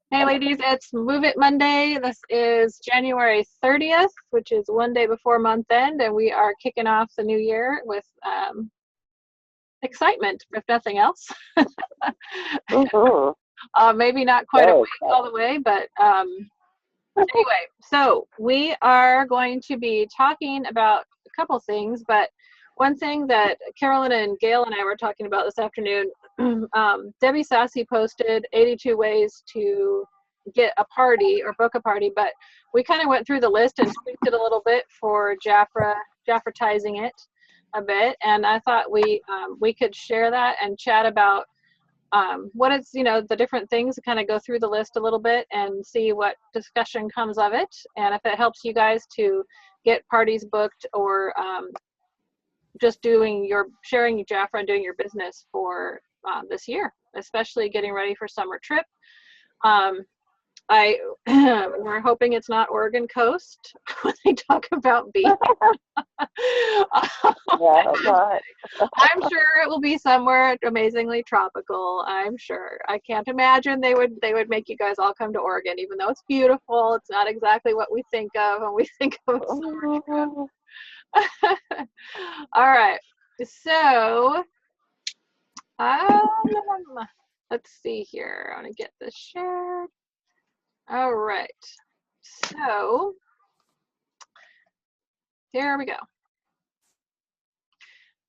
Hey ladies, it's Move It Monday. This is January 30th, which is one day before month end, and we are kicking off the new year with excitement, if nothing else. Maybe not quite awake all the way, but anyway, so we are going to be talking about a couple things, but one thing that Carolyn and Gail and I were talking about this afternoon, Debbie Sassy posted 82 ways to get a party or book a party, but we kind of went through the list and tweaked it a little bit for Jafratizing it a bit, and I thought we could share that and chat about what it's, the different things, kind of go through the list a little bit and see what discussion comes of it, and if it helps you guys to get parties booked or just sharing JAFRA and doing your business for this year, especially getting ready for summer trip. We're hoping it's not Oregon coast when they talk about beach. I'm sure it will be somewhere amazingly tropical. I'm sure. I can't imagine they would make you guys all come to Oregon, even though it's beautiful. It's not exactly what we think of when we think of summer trip. All right, so let's see here. I want to get this shared. All right, so here we go.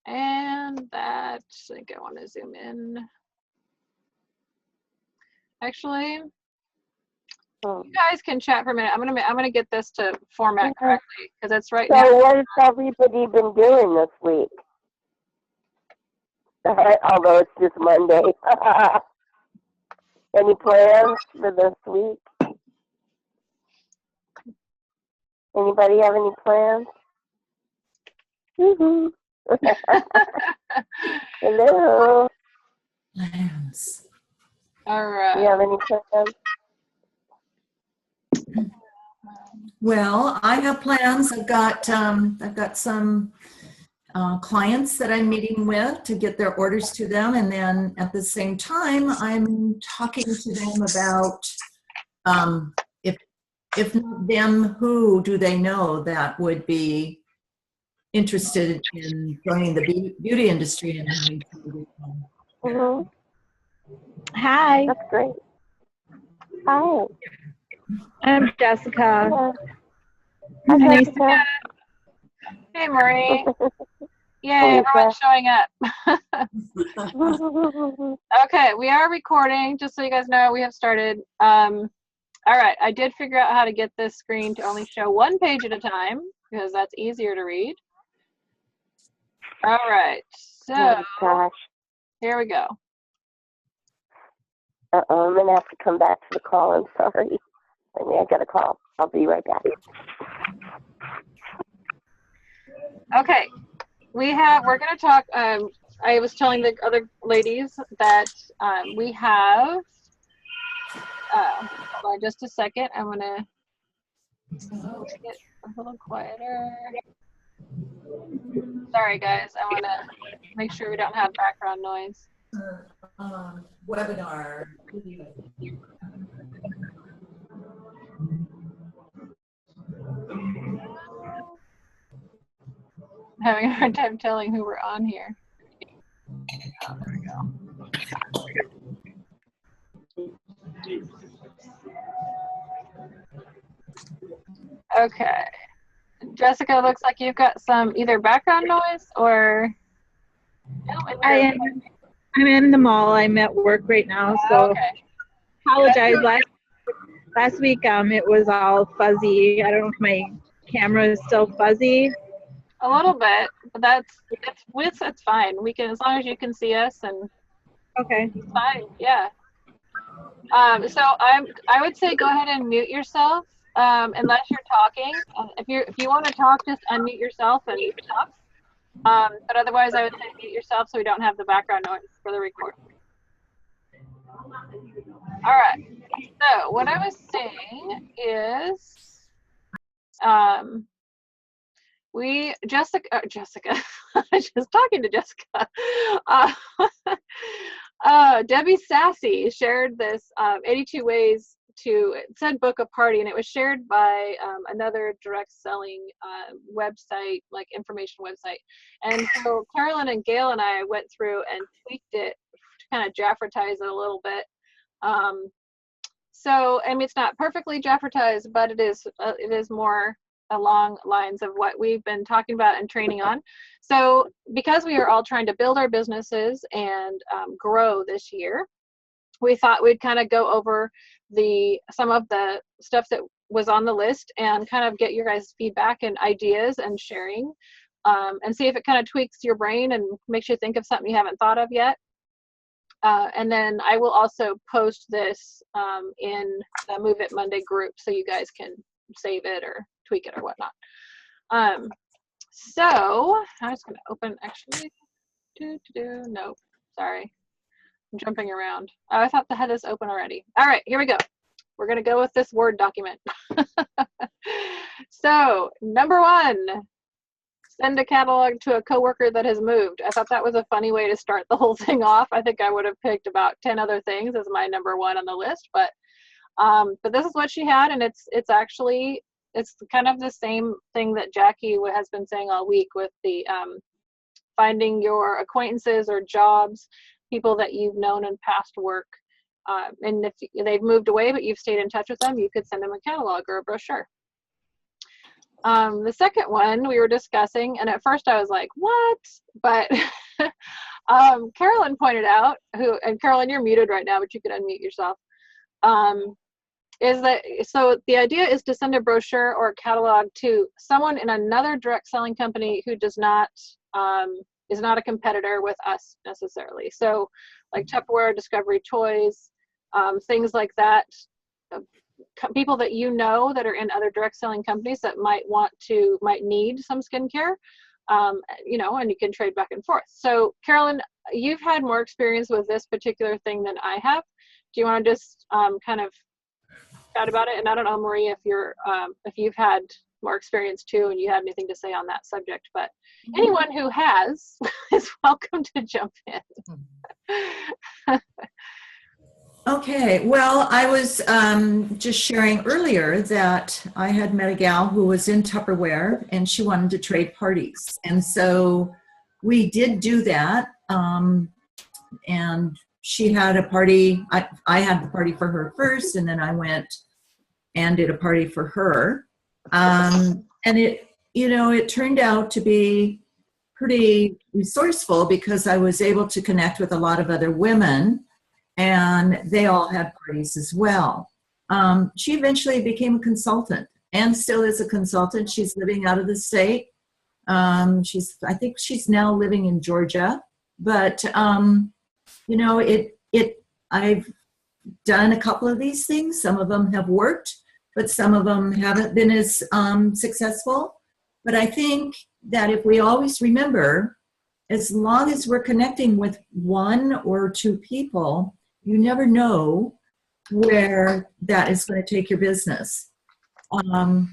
And I think I want to zoom in. Actually, you guys can chat for a minute. I'm gonna get this to format correctly because it's right now. So what has everybody been doing this week? Although it's just Monday. Any plans for this week? Anybody have any plans? Hello. Plans. All right. Do you have any plans? Well, I have plans. I've got some clients that I'm meeting with to get their orders to them, and then at the same time, I'm talking to them about if not them, who do they know that would be interested in joining the beauty industry and having Mm-hmm. Hi. That's great. Hi. I'm Jessica. Yeah. Hi, Jessica. Hey, Marie. Yay, everyone's showing up. Okay, we are recording, just so you guys know, we have started. All right, I did figure out how to get this screen to only show one page at a time, because that's easier to read. All right, so here we go. I'm going to have to come back to the call. I'm sorry. I mean, I got a call. I'll be right back. Okay, we're going to talk, I was telling the other ladies that we have, hold on just a second, I'm going to get a little quieter. Sorry guys, I want to make sure we don't have background noise. webinar. I'm having a hard time telling who we're on here. Oh, there we go. Okay. Jessica, looks like you've got some either background noise or... I'm in the mall. I'm at work right now, so okay. Apologize. Last week it was all fuzzy. I don't know if my camera is still fuzzy. A little bit, but it's fine. We can, as long as you can see us, and okay, it's fine. Yeah. So I would say go ahead and mute yourself unless you're talking. If you want to talk, just unmute yourself and talk. But otherwise, I would say mute yourself so we don't have the background noise for the recording. All right. So what I was saying is, Jessica, I was just talking to Jessica. Debbie Sassy shared this 82 ways it said book a party, and it was shared by another direct selling website, like information website. And so Carolyn and Gail and I went through and tweaked it to kind of JAFRatize it a little bit. So, I mean, it's not perfectly JAFRatized, but it is more along lines of what we've been talking about and training on. So because we are all trying to build our businesses and grow this year, we thought we'd kind of go over some of the stuff that was on the list and kind of get your guys' feedback and ideas and sharing, and see if it kind of tweaks your brain and makes you think of something you haven't thought of yet. And then I will also post this in the Move It Monday group so you guys can save it or tweak it or whatnot. So I was going to open, actually, nope, sorry. I'm jumping around. Oh, I thought I had this open already. All right, here we go. We're going to go with this Word document. So, number 1, send a catalog to a coworker that has moved. I thought that was a funny way to start the whole thing off. I think I would have picked about 10 other things as my number 1 on the list, but this is what she had, and it's kind of the same thing that Jackie has been saying all week with the finding your acquaintances or jobs, people that you've known in past work, and if they've moved away but you've stayed in touch with them, you could send them a catalog or a brochure. The second one we were discussing, and at first I was like, what? But Carolyn pointed out, and Carolyn, you're muted right now, but you could unmute yourself, is that, so the idea is to send a brochure or a catalog to someone in another direct selling company who does not, is not a competitor with us necessarily. So like Tupperware, Discovery Toys, things like that. People that you know that are in other direct selling companies that might need some skincare, and you can trade back and forth. So Carolyn, you've had more experience with this particular thing than I have. Do you want to just kind of chat about it? And I don't know, Marie, if you've had more experience too and you have anything to say on that subject, but anyone who has is welcome to jump in. Okay, well, I was just sharing earlier that I had met a gal who was in Tupperware and she wanted to trade parties. And so we did do that. And she had a party. I had the party for her first, and then I went and did a party for her. And it turned out to be pretty resourceful because I was able to connect with a lot of other women, and they all had parties as well. She eventually became a consultant and still is a consultant. She's living out of the state. I think she's now living in Georgia, but I've done a couple of these things. Some of them have worked, but some of them haven't been as successful. But I think that if we always remember, as long as we're connecting with 1 or 2 people, you never know where that is going to take your business. And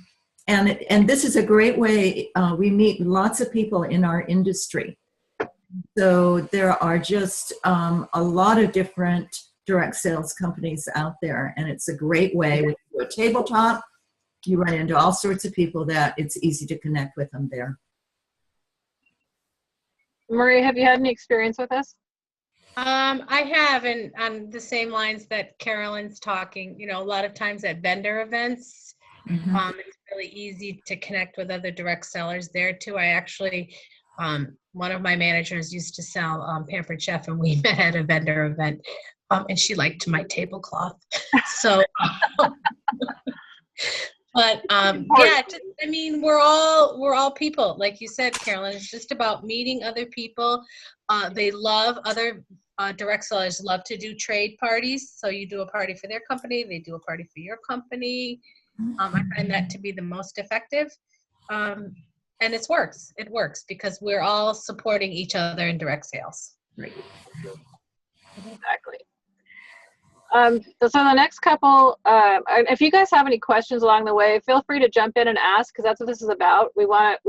this is a great way. We meet lots of people in our industry. So there are just a lot of different direct sales companies out there, and it's a great way. When you do a tabletop, you run into all sorts of people that it's easy to connect with them there. Marie, have you had any experience with this? I have, and on the same lines that Carolyn's talking, a lot of times at vendor events, it's really easy to connect with other direct sellers there too. I actually, one of my managers used to sell Pampered Chef, and we met at a vendor event, and she liked my tablecloth. So, but we're all people, like you said, Carolyn. It's just about meeting other people. They love other direct sellers love to do trade parties. So you do a party for their company, they do a party for your company. I find that to be the most effective. And it works. It works because we're all supporting each other in direct sales. Right. Exactly. So the next couple, if you guys have any questions along the way, feel free to jump in and ask, because that's what this is about. We want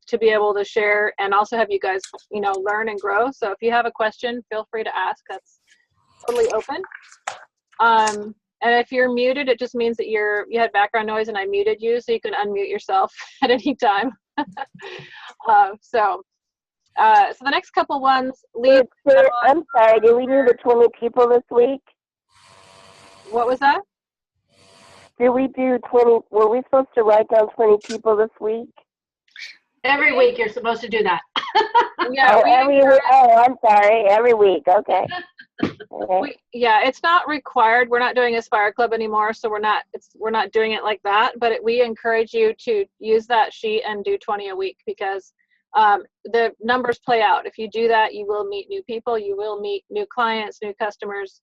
to be able to share and also have you guys, learn and grow. So if you have a question, feel free to ask. That's totally open. And if you're muted, it just means that you had background noise and I muted you, so you can unmute yourself at any time. So the next couple ones, leave. I'm sorry, do we do the 20 people this week? What was that? Did we do 20, were we supposed to write down 20 people this week? Every week you're supposed to do that. Yeah, I'm sorry, every week, okay. Yeah, it's not required. We're not doing Aspire Club anymore, so we're not doing it like that. But we encourage you to use that sheet and do 20 a week, because the numbers play out. If you do that, you will meet new people, you will meet new clients, new customers,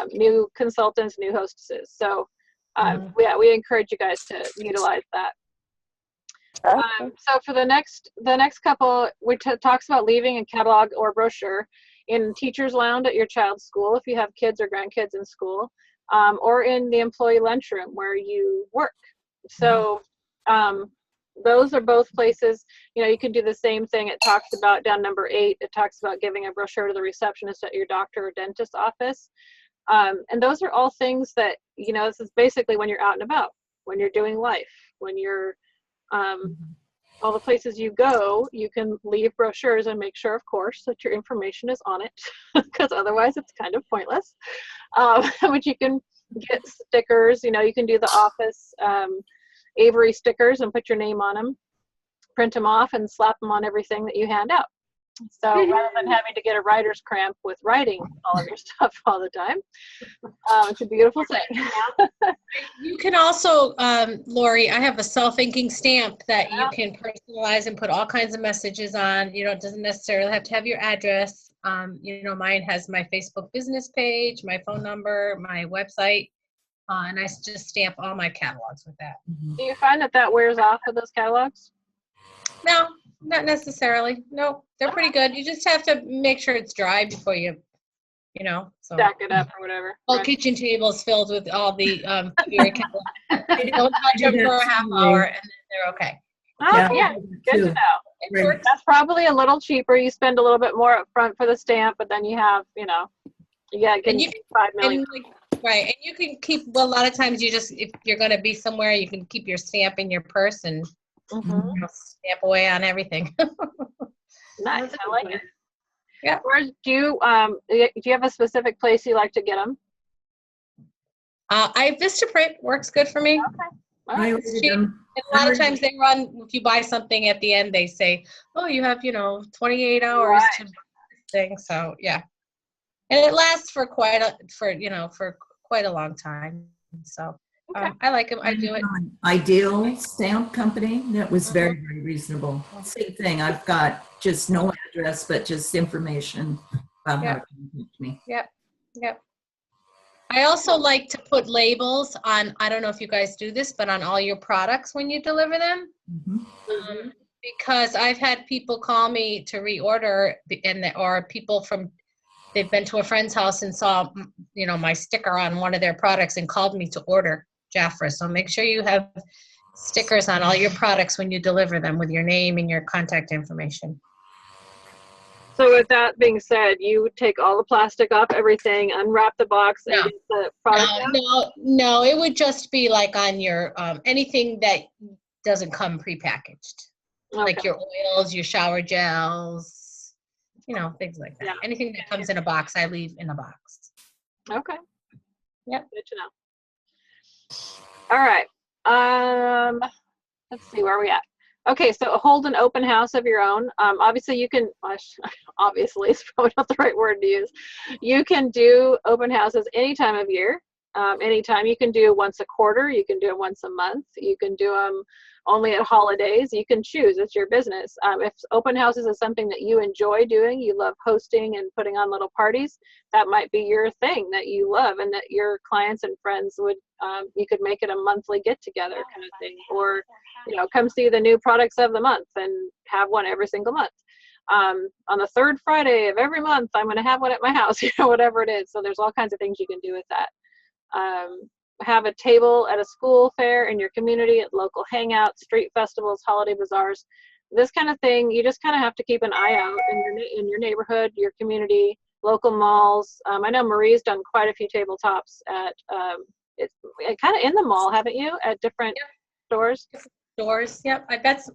new consultants, new hostesses. So yeah, we encourage you guys to utilize that. So for the next couple, talks about leaving a catalog or brochure in teacher's lounge at your child's school, if you have kids or grandkids in school, or in the employee lunchroom where you work. So those are both places, you can do the same thing. It talks about down number 8, it talks about giving a brochure to the receptionist at your doctor or dentist office. And those are all things that, this is basically when you're out and about, when you're doing life, when you're all the places you go, you can leave brochures and make sure, of course, that your information is on it, because otherwise it's kind of pointless. But you can get stickers, you can do the office Avery stickers and put your name on them, print them off and slap them on everything that you hand out. So rather than having to get a writer's cramp with writing all of your stuff all the time, it's a beautiful thing. You can also, Lori, I have a self-inking stamp that you can personalize and put all kinds of messages on. It doesn't necessarily have to have your address. Mine has my Facebook business page, my phone number, my website, and I just stamp all my catalogs with that. Do you find that wears off of those catalogs? No, not necessarily. No, they're pretty good. You just have to make sure it's dry before you so stack it up or whatever. All right. Kitchen tables filled with all the don't touch them for a half hour and then they're okay. Oh yeah, good to know. It works. That's probably a little cheaper. You spend a little bit more up front for the stamp, but then you have and you can 5 million. Right, and you can keep. Well, a lot of times if you're going to be somewhere, you can keep your stamp in your purse and stamp away on everything. Nice, I like it. Yeah. Or do you have a specific place you like to get them? Vistaprint works good for me. Okay. All right. A lot of times they run. If you buy something at the end, they say, "Oh, you have 28 hours to thing." So yeah, and it lasts for quite a long time. So I like them. I do it. Ideal stamp company that was very, very reasonable. Same thing. I've got just no address, but just information about how to contact me. Yep. I also like to put labels on. I don't know if you guys do this, but on all your products when you deliver them, because I've had people call me to reorder, or people they've been to a friend's house and saw my sticker on one of their products and called me to order JAFRA. So make sure you have stickers on all your products when you deliver them with your name and your contact information. So with that being said, you take all the plastic off everything, unwrap the box, and get the product out? No, it would just be like on your anything that doesn't come prepackaged, like your oils, your shower gels, things like that. Anything that comes in a box, I leave in a box. Okay. Yep. Good to know. All right. Let's see, where are we at? Okay, so hold an open house of your own. Obviously you can, obviously it's probably not the right word to use. You can do open houses any time of year, anytime. You can do once a quarter, you can do them once a month, you can do them only at holidays. You can choose, it's your business. If open houses is something that you enjoy doing, you love hosting and putting on little parties, that might be your thing that you love and that your clients and friends would, you could make it a monthly get together kind of thing, or come see the new products of the month and have one every single month. On the third Friday of every month, I'm going to have one at my house, whatever it is. So there's all kinds of things you can do with that. Have a table at a school fair in your community, at local hangouts, street festivals, holiday bazaars, this kind of thing. You just kind of have to keep an eye out in your neighborhood, your community, local malls. I know Marie's done quite a few tabletops at it's kind of in the mall, haven't you? At different stores. Stores. Yep. That's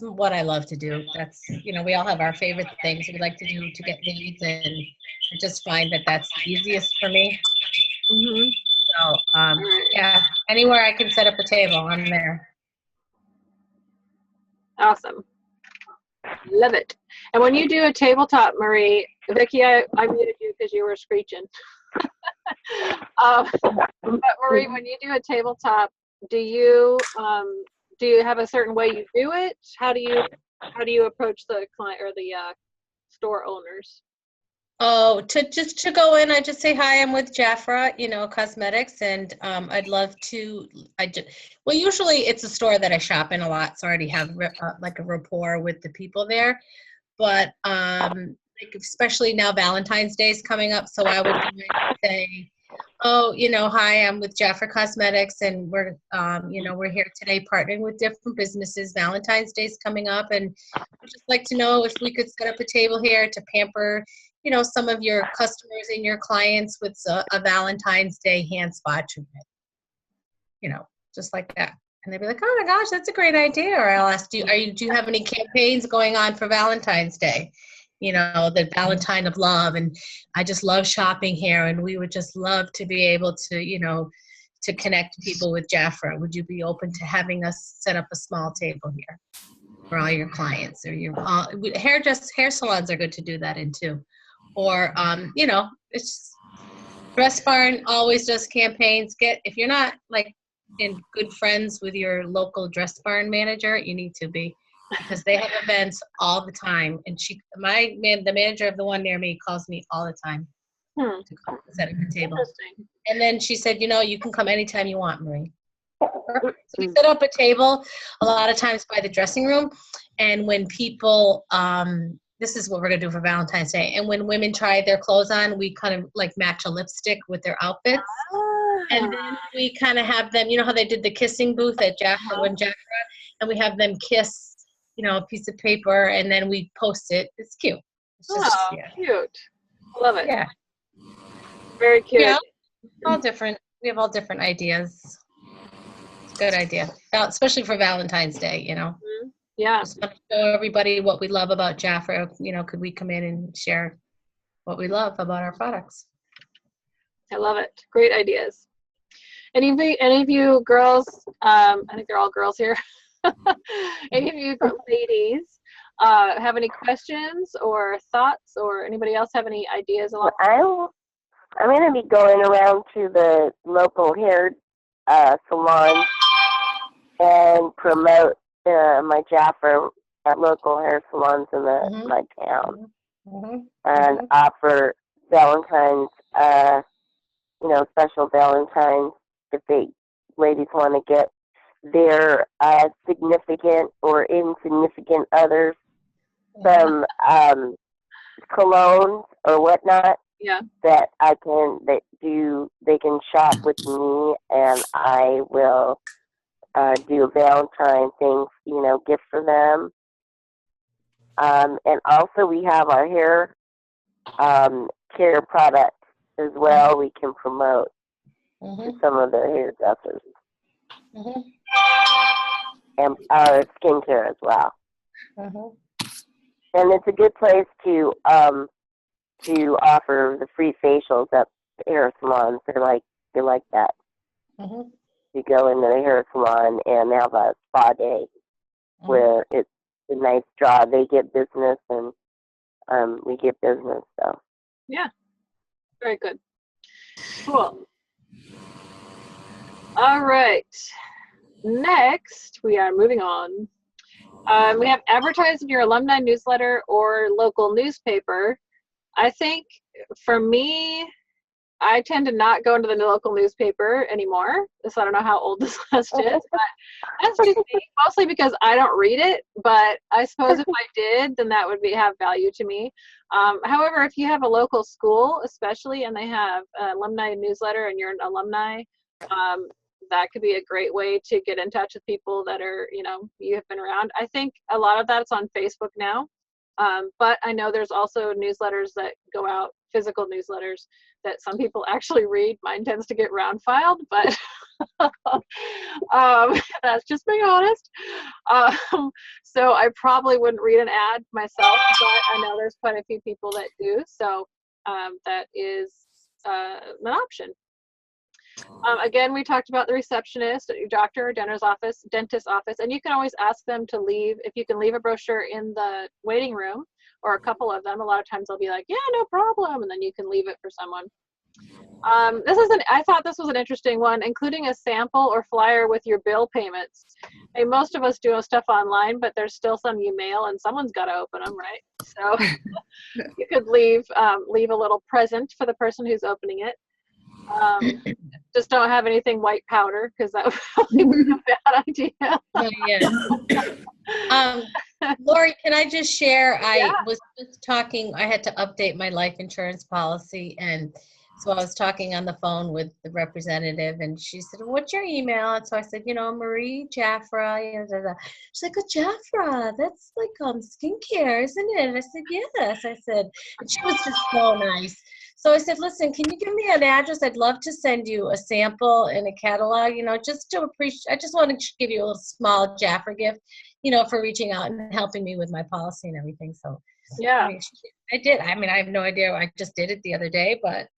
what I love to do. That's, we all have our favorite things we like to do to get leads, and I just find that that's the easiest for me. Mm-hmm. So, Right. yeah, anywhere I can set up a table, I'm there. Awesome. Love it. And when you do a tabletop, Marie, Vicki, I muted you because you were screeching. But Marie, when you do a tabletop, do you have a certain way you do it? How do you approach the client or the store owners? Oh, to go in, I just say, hi, I'm with JAFRA, cosmetics, and I'd love to, well, usually it's a store that I shop in a lot, so I already have like a rapport with the people there, but like especially now Valentine's Day is coming up, so I would say, oh, hi, I'm with JAFRA Cosmetics, and we're, we're here today partnering with different businesses. Valentine's Day is coming up, and I'd just like to know if we could set up a table here to pamper, some of your customers and your clients with a Valentine's Day hand spa treatment, just like that. And they'd be like, oh my gosh, that's a great idea. Or I'll ask, do you have any campaigns going on for Valentine's Day? The Valentine of love, and I just love shopping here, and we would just love to be able to, to connect people with JAFRA. Would you be open to having us set up a small table here for all your clients? Or hair salons are good to do that in too. Or, it's Dress Barn always does campaigns. If you're not like in good friends with your local Dress Barn manager, you need to be, because they have events all the time. And the manager of the one near me calls me all the time to come set up a table. And then she said, you can come anytime you want, Marie. So we set up a table a lot of times by the dressing room. And when people, this is what we're going to do for Valentine's Day. And when women try their clothes on, we kind of like match a lipstick with their outfits. And then we kind of have them, how they did the kissing booth at JAFRA, and we have them kiss, a piece of paper, and then we post it. It's cute. It's just, Cute. Love it. Yeah. Very cute. Yeah. All different. We have all different ideas. It's a good idea, especially for Valentine's Day, Mm-hmm. Yeah. Just want to show everybody what we love about JAFRA. Could we come in and share what we love about our products? I love it. Great ideas. Any of you girls, I think they're all girls here. Any of you ladies have any questions or thoughts, or anybody else have any ideas along? I'm going to be going around to the local hair salon and promote my JAFRA at local hair salons in my town, and offer Valentine's, special Valentine's if ladies want to get their significant or insignificant others some colognes or whatnot. Yeah. That they can shop with me, and I will do a Valentine thing, gift for them. And also we have our hair care products as well. We can promote to some of the hairdressers, and our skincare as well. And it's a good place to offer the free facials at hair salons. They're like that. You go into the hair salon and have a spa day where it's a nice draw. They get business, and we get business. So yeah, very good. Cool. All right. Next, we are moving on. We have advertise in your alumni newsletter or local newspaper. I think for me, I tend to not go into the local newspaper anymore. So I don't know how old this list is, but that's just me, mostly because I don't read it. But I suppose if I did, then that would have value to me. However, if you have a local school, especially, and they have an alumni newsletter and you're an alumni, that could be a great way to get in touch with people that are, you have been around. I think a lot of that's on Facebook now. But I know there's also newsletters that go out, physical newsletters that some people actually read. Mine tends to get round filed, but that's just being honest. So I probably wouldn't read an ad myself, but I know there's quite a few people that do. So that is an option. Again, we talked about the receptionist at your doctor or dentist's office, and you can always ask them to leave, if you can leave a brochure in the waiting room, or a couple of them. A lot of times they'll be like, yeah, no problem, and then you can leave it for someone. I thought this was an interesting one, including a sample or flyer with your bill payments. Hey, most of us do stuff online, but there's still some you mail, and someone's got to open them, right? So you could leave a little present for the person who's opening it. Just don't have anything white powder, because that would probably be a bad idea. Lori, can I just share? Yeah. I was just talking, I had to update my life insurance policy, and so I was talking on the phone with the representative, and she said, what's your email? And so I said, Marie JAFRA. She's like, oh, JAFRA, that's like skincare, isn't it? And I said, yes. I said, and she was just so nice. So I said, listen, can you give me an address? I'd love to send you a sample and a catalog, just to appreciate. I just want to give you a little small JAFRA gift, for reaching out and helping me with my policy and everything. So yeah, I did. I have no idea. I just did it the other day, but,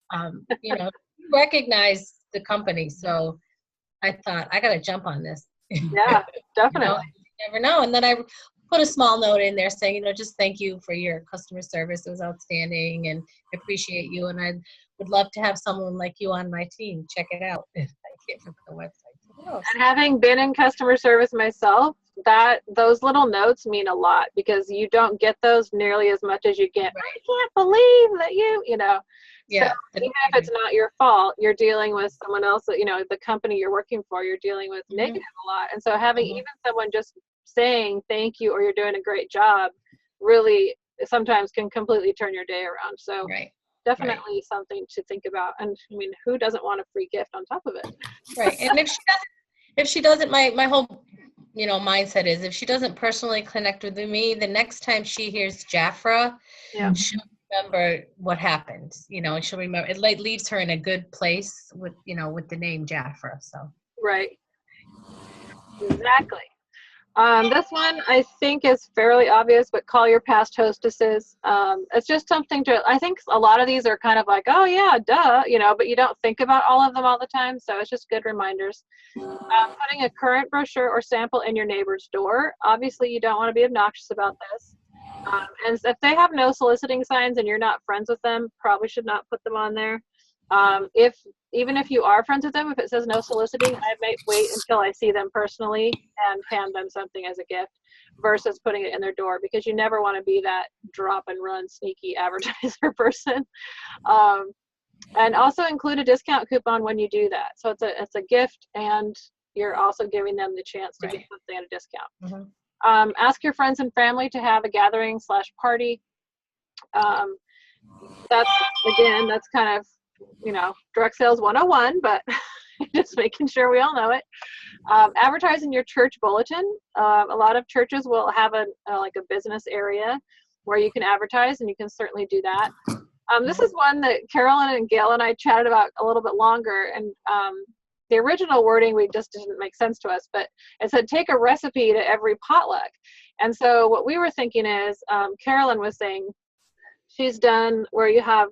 you recognize the company. So I thought, I got to jump on this. Yeah, definitely. You never know. And then I put a small note in there saying, just thank you for your customer service. It was outstanding, and I appreciate you. And I would love to have someone like you on my team. Check it out. I can't remember the website. And having been in customer service myself, those little notes mean a lot, because you don't get those nearly as much as you get. Right. I can't believe that Yeah. So even if it's not your fault, you're dealing with someone else, the company you're working for, you're dealing with negative a lot. And so having even someone just saying thank you or you're doing a great job really sometimes can completely turn your day around. So definitely something to think about. And who doesn't want a free gift on top of it? Right. And if she doesn't, my whole mindset is, if she doesn't personally connect with me, the next time she hears JAFRA, she'll remember what happened, and she'll remember. It leaves her in a good place with the name JAFRA. So right, exactly. This one I think is fairly obvious, but call your past hostesses. It's just something I think a lot of these are kind of like, oh yeah, duh, but you don't think about all of them all the time. So it's just good reminders. Putting a current brochure or sample in your neighbor's door. Obviously you don't want to be obnoxious about this. And if they have no soliciting signs and you're not friends with them, probably should not put them on there. Even if you are friends with them, if it says no soliciting, I might wait until I see them personally and hand them something as a gift versus putting it in their door, because you never want to be that drop and run sneaky advertiser person. And also include a discount coupon when you do that. So it's a gift, and you're also giving them the chance to get something at a discount. Ask your friends and family to have a gathering/party. That's kind of direct sales 101, but just making sure we all know it. Advertise in your church bulletin. A lot of churches will have a business area where you can advertise, and you can certainly do that. This is one that Carolyn and Gail and I chatted about a little bit longer, and the original wording just didn't make sense to us, but it said take a recipe to every potluck. And so what we were thinking is, Carolyn was saying she's done where you have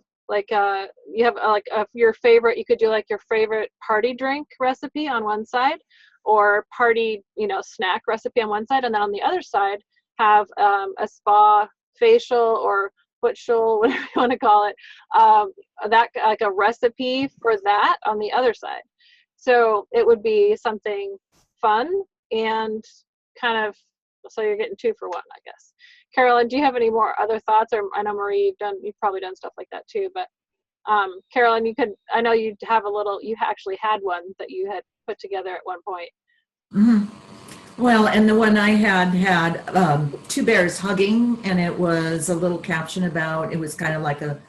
your favorite, you could do like your favorite party drink recipe on one side, or party snack recipe on one side, and then on the other side have a spa facial or footshul, whatever you want to call it, that like a recipe for that on the other side. So it would be something fun and kind of, so you're getting 2 for 1, I guess. Carolyn, do you have any more other thoughts? Or I know Marie, you've probably done stuff like that too, but Carolyn, I know you actually had one that you had put together at one point. Well, and the one I had 2 bears hugging, and it was a little caption about, it was kind of like a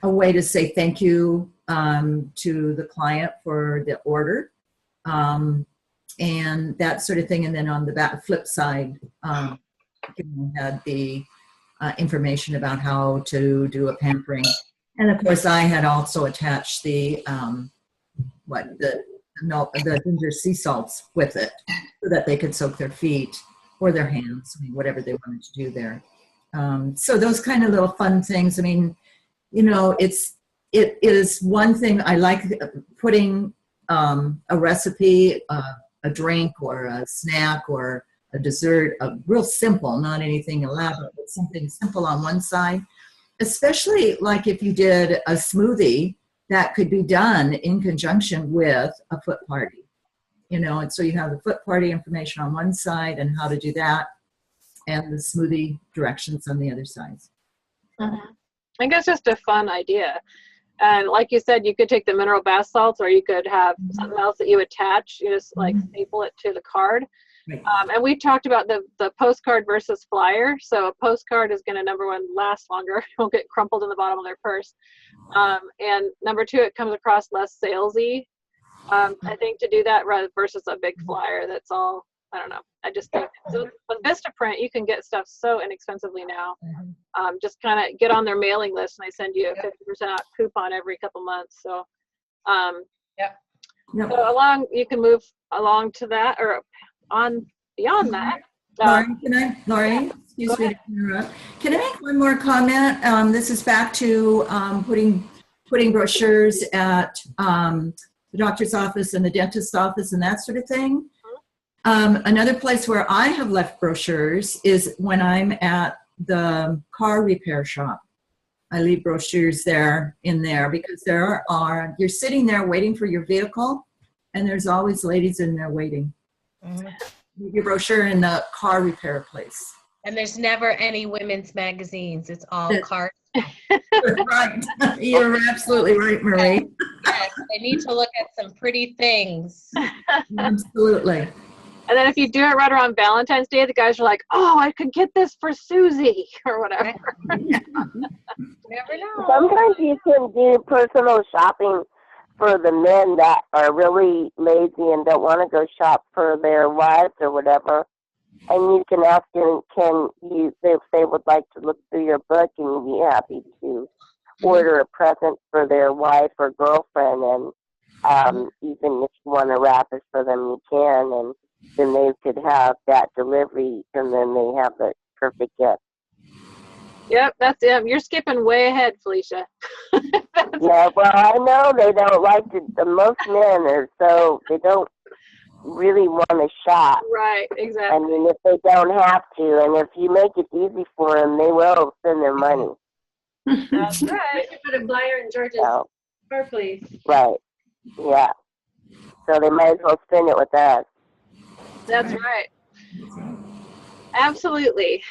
way to say thank you to the client for the order, and that sort of thing. And then on the flip side, had the information about how to do a pampering And of course, I had also attached the the ginger sea salts with it, so that they could soak their feet or their hands, I mean, whatever they wanted to do there. So those kind of little fun things. I mean, you know, it is one thing I like putting a recipe, a drink or a snack or a dessert, real simple, not anything elaborate, but something simple on one side. Especially like if you did a smoothie, that could be done in conjunction with a foot party, you know, and so you have the foot party information on one side and how to do that, and the smoothie directions on the other side. I think it's just a fun idea. And like you said, you could take the mineral bath salts, or you could have something else that you attach. You just like staple it to the card. Right. And we talked about the postcard versus flyer. So a postcard is going to, number one, last longer. It won't get crumpled in the bottom of their purse. And number two, it comes across less salesy. I think to do that rather versus a big flyer that's all, I don't know. I just think so with Vistaprint, you can get stuff so inexpensively now. Just kind of get on their mailing list, and they send you a 50% off coupon every couple months. So, so along, you can move along to that, or on beyond that. Laurie, excuse me to interrupt. Can I make one more comment? This is back to putting brochures at the doctor's office and the dentist's office and that sort of thing. Another place where I have left brochures is when I'm at the car repair shop. I leave brochures in there because you're sitting there waiting for your vehicle, and there's always ladies in there waiting. Your brochure in the car repair place. And there's never any women's magazines. It's all cars. Right. You're absolutely right, Marie. Yes, they need to look at some pretty things. Absolutely. And then if you do it right around Valentine's Day, the guys are like, "Oh, I could get this for Susie," or whatever. Never know. Sometimes you can do personal shopping for the men that are really lazy and don't want to go shop for their wives or whatever. And you can ask them, if they would like to look through your book, and you'd be happy to order a present for their wife or girlfriend. And even if you want to wrap it for them, you can. And then they could have that delivery, and then they have the perfect gift. Yep, that's it. You're skipping way ahead, Felicia. Yeah, well, I know they don't like to. Most men are they don't really want to shop. Right, exactly. I mean, if they don't have to, and if you make it easy for them, they will spend their money. That's right. I should put a flyer in George's car, please. Right. Yeah. So they might as well spend it with us. That's right. Absolutely.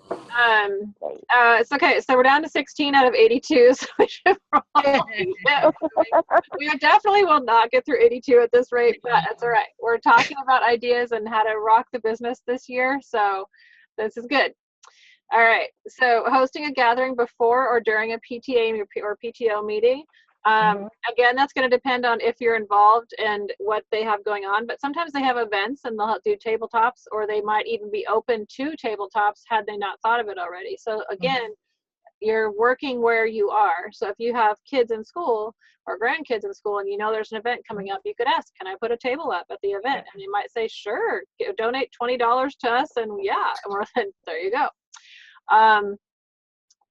It's okay. So we're down to 16 out of 82. So we should probably we definitely will not get through 82 at this rate, but that's all right. We're talking about ideas and how to rock the business this year. So this is good. All right. So hosting a gathering before or during a PTA or PTO meeting. Again, that's going to depend on if you're involved and what they have going on, but sometimes they have events and they'll do tabletops, or they might even be open to tabletops had they not thought of it already. So again, you're working where you are. So if you have kids in school or grandkids in school and you know there's an event coming up, you could ask, can I put a table up at the event? And they might say, sure, donate $20 to us, and there you go.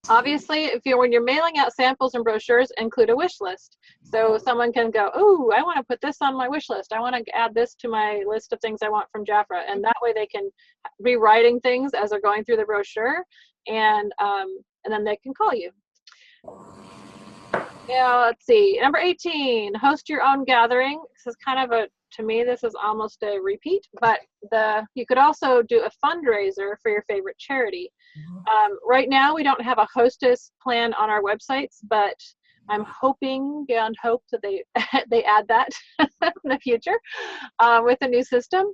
Obviously, when you're mailing out samples and brochures, include a wish list. So someone can go, oh, I want to put this on my wish list. I want to add this to my list of things I want from JAFRA. And that way they can be writing things as they're going through the brochure, and then they can call you. Yeah, let's see. Number 18, host your own gathering. This is kind of to me, this is almost a repeat, but you could also do a fundraiser for your favorite charity. Right now, we don't have a hostess plan on our websites, but I'm hoping beyond hope that they add that in the future with a new system.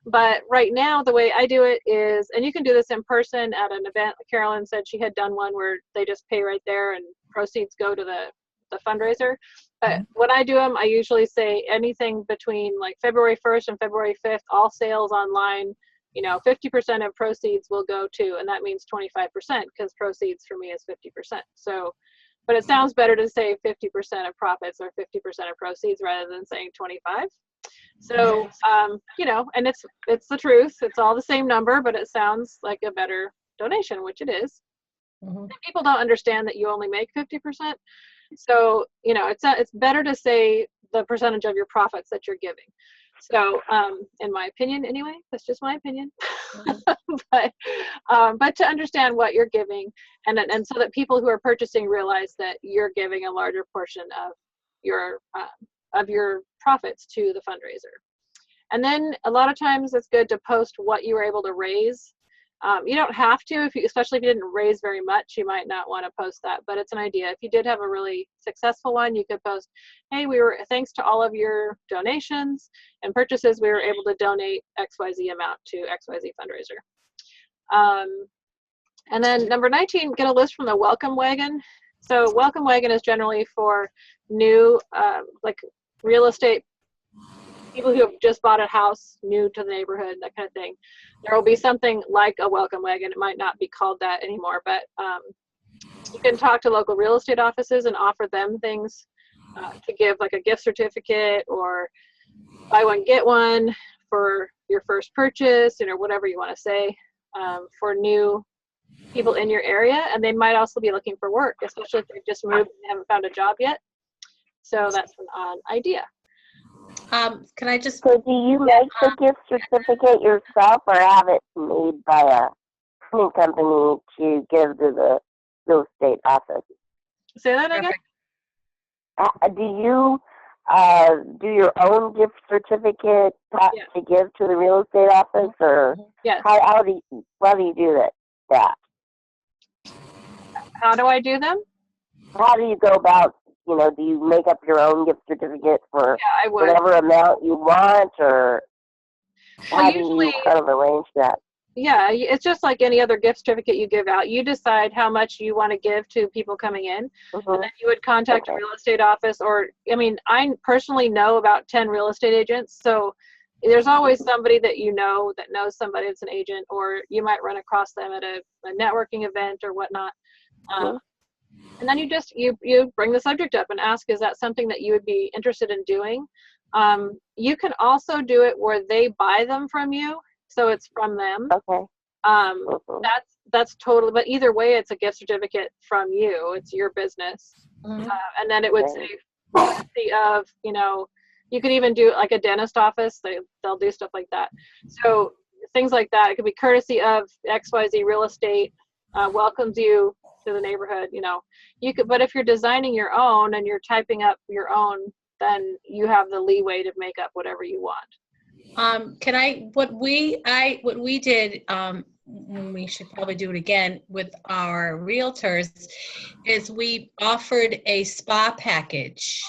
But right now, the way I do it is, and you can do this in person at an event. Carolyn said she had done one where they just pay right there and proceeds go to the fundraiser. But when I do them, I usually say anything between like February 1st and February 5th, all sales online, 50% of proceeds will go to, and that means 25% because proceeds for me is 50%. So but it sounds better to say 50% of profits or 50% of proceeds rather than saying 25. So, you know, and it's the truth. It's all the same number, but it sounds like a better donation, which it is. And people don't understand that you only make 50%. So, you know, it's better to say the percentage of your profits that you're giving. So, in my opinion, anyway, that's just my opinion. But to understand what you're giving, and so that people who are purchasing realize that you're giving a larger portion of your profits to the fundraiser. And then a lot of times it's good to post what you were able to raise. You don't have to, especially if you didn't raise very much, you might not want to post that, but it's an idea. If you did have a really successful one, you could post, hey, thanks to all of your donations and purchases, we were able to donate XYZ amount to XYZ fundraiser. And then number 19, get a list from the welcome wagon. So welcome wagon is generally for new, like real estate people who have just bought a house, new to the neighborhood, that kind of thing. There will be something like a welcome wagon. It might not be called that anymore, but you can talk to local real estate offices and offer them things to give, like a gift certificate or buy one, get one for your first purchase, or whatever you want to say, for new people in your area. And they might also be looking for work, especially if they've just moved and haven't found a job yet. So that's an idea. Can I just? So do you make the gift certificate yourself, or have it made by a printing company to give to the real estate office? Say that again? Do you do your own gift certificate to give to the real estate office, or yes. How do you do that? How do I do them? How do you go about? Do you make up your own gift certificate for whatever amount you want, or how do you kind of arrange that? Yeah, it's just like any other gift certificate you give out. You decide how much you want to give to people coming in, and then you would contact a real estate office, or, I mean, I personally know about 10 real estate agents, so there's always somebody that you know that knows somebody that's an agent, or you might run across them at a networking event or whatnot. And then you bring the subject up and ask, is that something that you would be interested in doing? You can also do it where they buy them from you, so it's from them. Okay. That's totally, but either way, it's a gift certificate from you. It's your business. And then it would say courtesy of, you could even do like a dentist office. They'll do stuff like that. So things like that. It could be courtesy of XYZ Real Estate, welcomes you to the neighborhood. You could, but if you're designing your own and you're typing up your own, then you have the leeway to make up whatever you want. What we did, we should probably do it again with our realtors, is we offered a spa package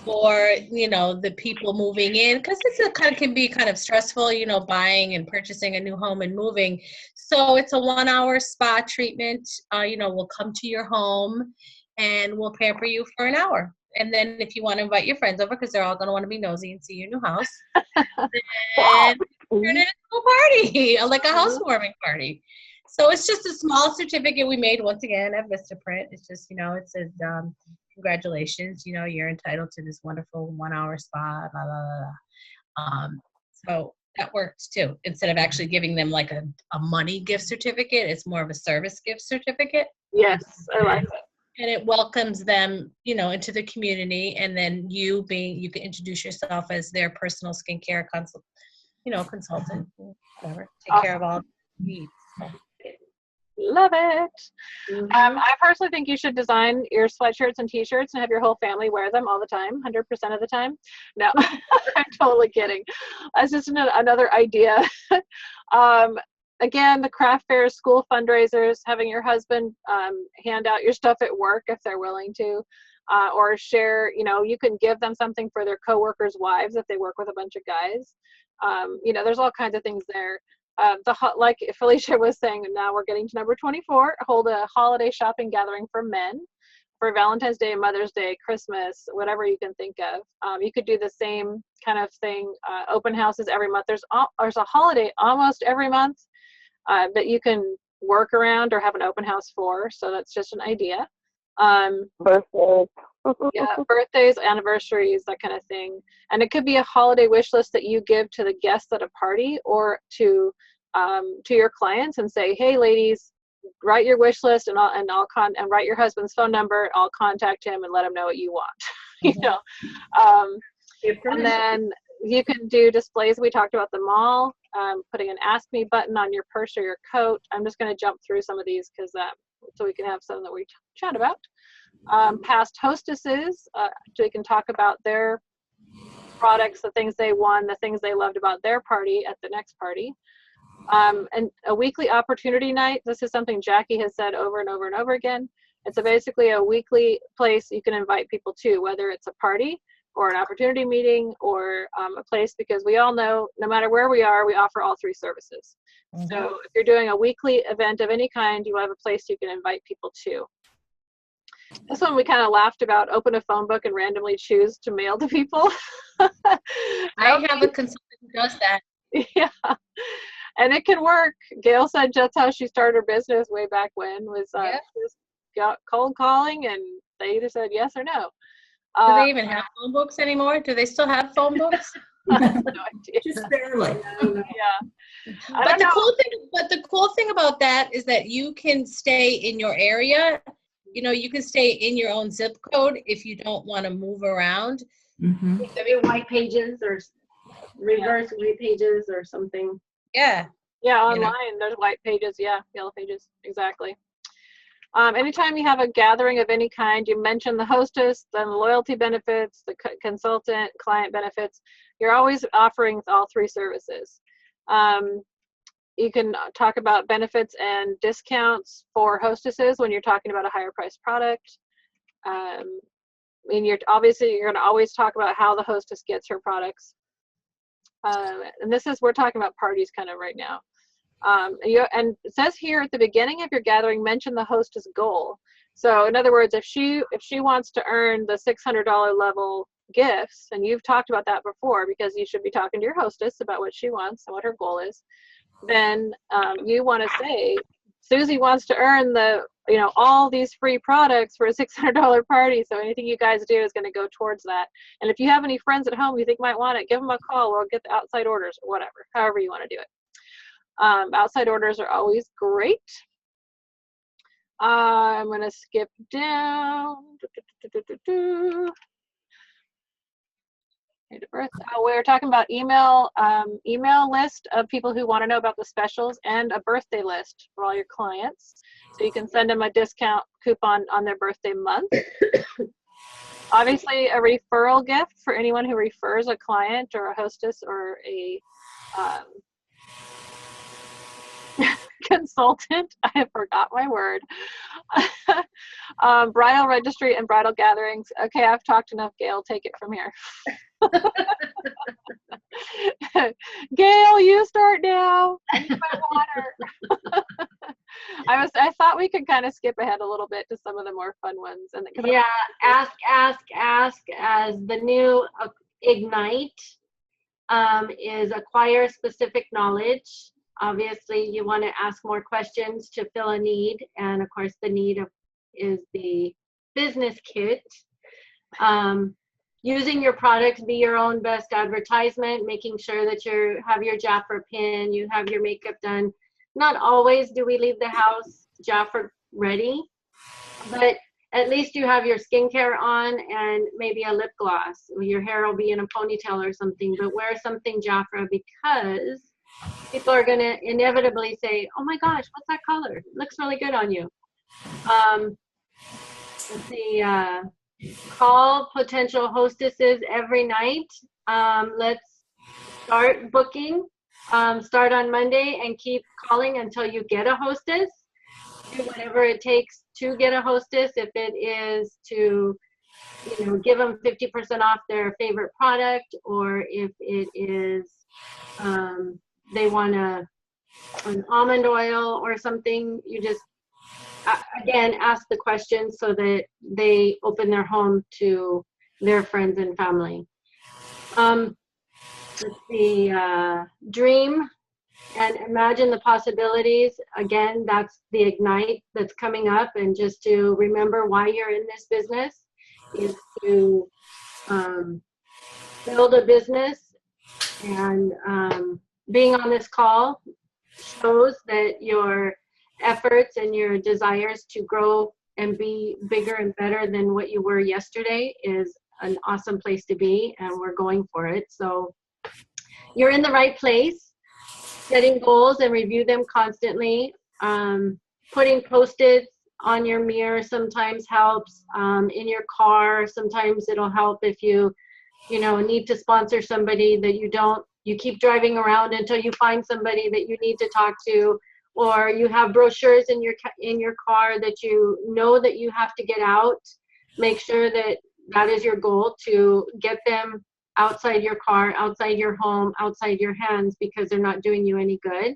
for, the people moving in, because can be kind of stressful, buying and purchasing a new home and moving. So it's a 1-hour spa treatment. We'll come to your home and we'll pamper you for an hour. And then if you want to invite your friends over, because they're all going to want to be nosy and see your new house, then turn it into a party, like a housewarming party. So it's just a small certificate we made, once again, at Vistaprint. It's just, it says, congratulations, you're entitled to this wonderful 1-hour spa, blah, blah, blah. So that works too. Instead of actually giving them like a money gift certificate, it's more of a service gift certificate. Yes, I like it. And it welcomes them, into the community. And then you can introduce yourself as their personal skincare consultant, whatever, take care of all needs. Love it. I personally think you should design your sweatshirts and t-shirts and have your whole family wear them all the time, 100% of the time. No, I'm totally kidding. That's just another idea. Again, the craft fairs, school fundraisers, having your husband hand out your stuff at work if they're willing to, or share, you can give them something for their coworkers' wives if they work with a bunch of guys. There's all kinds of things there. Like Felicia was saying, now we're getting to number 24, hold a holiday shopping gathering for men for Valentine's Day, Mother's Day, Christmas, whatever you can think of. You could do the same kind of thing, open houses every month. There's a holiday almost every month that you can work around or have an open house for, so that's just an idea. Birthdays. Yeah, birthdays, anniversaries, that kind of thing. And it could be a holiday wish list that you give to the guests at a party, or to your clients, and say, hey ladies, write your wish list, and write your husband's phone number. I'll contact him and let him know what you want. You know, and then you can do displays. We talked about them all. Putting an Ask Me button on your purse or your coat. I'm just going to jump through some of these because so we can have some that we chat about. Past hostesses, so we can talk about their products, the things they won, the things they loved about their party at the next party. And a weekly opportunity night. This is something Jackie has said over and over and over again. It's basically a weekly place you can invite people to, whether it's a party or an opportunity meeting, or a place, because we all know no matter where we are, we offer all three services. So if you're doing a weekly event of any kind, you have a place you can invite people to. This one we kind of laughed about. Open a phone book and randomly choose to mail to people. I have a consultant who does that. Yeah, and it can work. Gail said that's how she started her business way back when, was just got cold calling, and they either said yes or no. Do they even have phone books anymore? Do they still have phone books? I have no idea. Just barely. Yeah. But the cool thing about that is that you can stay in your area. You know, you can stay in your own zip code if you don't want to move around. Mm-hmm. Maybe white pages or reverse white pages or something. Yeah. Yeah, online there's white pages. Yeah, yellow pages. Exactly. Anytime you have a gathering of any kind, you mention the hostess, then the loyalty benefits, the consultant, client benefits. You're always offering all three services. You can talk about benefits and discounts for hostesses when you're talking about a higher priced product. And you're going to always talk about how the hostess gets her products. And we're talking about parties kind of right now. And it says here at the beginning of your gathering, mention the hostess goal. So in other words, if she wants to earn the $600 level gifts, and you've talked about that before, because you should be talking to your hostess about what she wants and what her goal is, then you want to say, Susie wants to earn all these free products for a $600 party, so anything you guys do is going to go towards that. And if you have any friends at home you think might want it, give them a call, or get the outside orders, or whatever, however you want to do it. Outside orders are always great. I'm going to skip down. We're talking about email list of people who want to know about the specials, and a birthday list for all your clients. So you can send them a discount coupon on their birthday month. Obviously, a referral gift for anyone who refers a client or a hostess or a consultant. I forgot my word. Bridal registry and bridal gatherings. Okay, I've talked enough, Gail. Take it from here. Gail, you start now. I need my water. I thought we could kind of skip ahead a little bit to some of the more fun ones. And yeah, ask as the new Ignite is acquire specific knowledge. Obviously, you want to ask more questions to fill a need, and of course, the need is the business kit. Using your products, be your own best advertisement, making sure that you have your JAFRA pin, you have your makeup done. Not always do we leave the house JAFRA ready, but at least you have your skincare on and maybe a lip gloss. Your hair will be in a ponytail or something, but wear something JAFRA, because people are going to inevitably say, oh my gosh, what's that color? It looks really good on you. Let's see, call potential hostesses every night. Let's start booking. Start on Monday and keep calling until you get a hostess. Do whatever it takes to get a hostess. If it is to, give them 50% off their favorite product, or if it is they want an almond oil or something, you just again ask the question so that they open their home to their friends and family. Let's see, dream and imagine the possibilities. Again, that's the Ignite that's coming up. And just to remember why you're in this business is to build a business. And being on this call shows that your efforts and your desires to grow and be bigger and better than what you were yesterday is an awesome place to be, and we're going for it. So you're in the right place. Setting goals and review them constantly. Putting Post-its on your mirror sometimes helps. In your car, sometimes it'll help if you need to sponsor somebody that you keep driving around until you find somebody that you need to talk to, or you have brochures in your car that you know that you have to get out. Make sure that that is your goal, to get them outside your car, outside your home, outside your hands, because they're not doing you any good.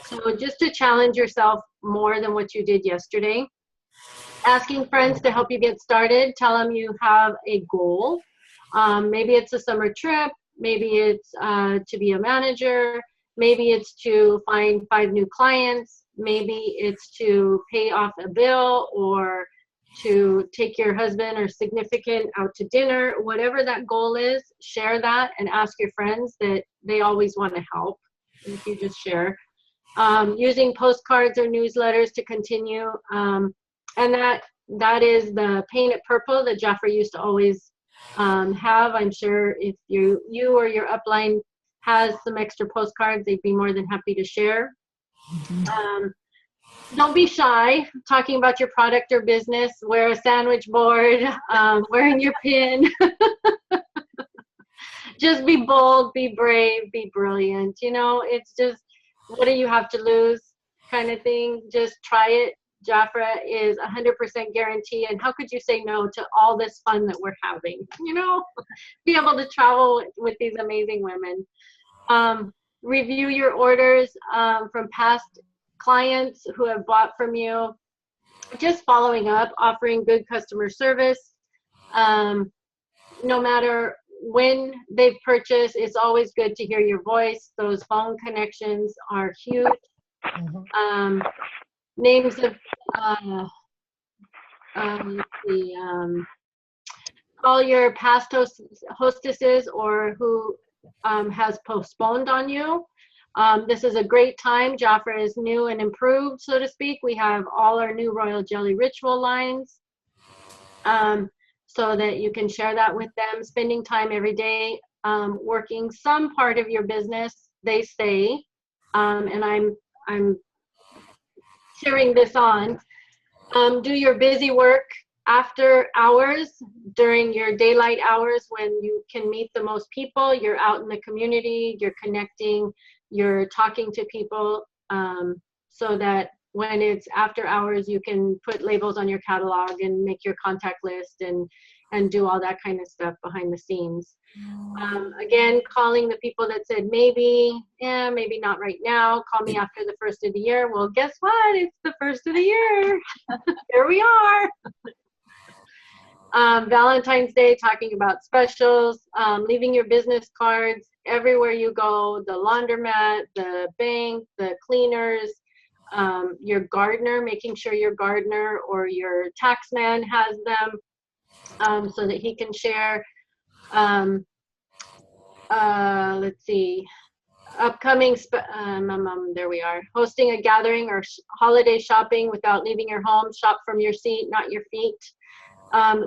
So just to challenge yourself more than what you did yesterday. Asking friends to help you get started. Tell them you have a goal. Maybe it's a summer trip. Maybe it's to be a manager. Maybe it's to find 5 new clients. Maybe it's to pay off a bill, or to take your husband or significant out to dinner. Whatever that goal is, share that and ask your friends that they always want to help if you just share. Using postcards or newsletters to continue. And that is the Paint It Purple that JAFRA used to always have. I'm sure if you or your upline has some extra postcards, they'd be more than happy to share. Don't be shy talking about your product or business. Wear a sandwich board, wearing your pin. Just be bold, be brave, be brilliant. It's just, what do you have to lose kind of thing. Just try it. JAFRA is 100% guarantee. And how could you say no to all this fun that we're having? Be able to travel with these amazing women. Review your orders from past clients who have bought from you. Just following up, offering good customer service. No matter when they've purchased, it's always good to hear your voice. Those phone connections are huge. Names of, let's see, call your past hostesses or who has postponed on you. This is a great time. JAFRA is new and improved, so to speak. We have all our new Royal Jelly Ritual lines, so that you can share that with them. Spending time every day working some part of your business, they say, and I'm cheering this on. Do your busy work after hours, during your daylight hours when you can meet the most people. You're out in the community, you're connecting, you're talking to people, so that when it's after hours, you can put labels on your catalog and make your contact list and do all that kind of stuff behind the scenes. Again, calling the people that said maybe not right now, call me after the first of the year. Well, guess what? It's the first of the year. Here we are. Valentine's Day, talking about specials, leaving your business cards everywhere you go, the laundromat, the bank, the cleaners, your gardener, making sure your gardener or your tax man has them, so that he can share. Let's see, upcoming, there we are, hosting a gathering or holiday shopping without leaving your home. Shop from your seat, not your feet.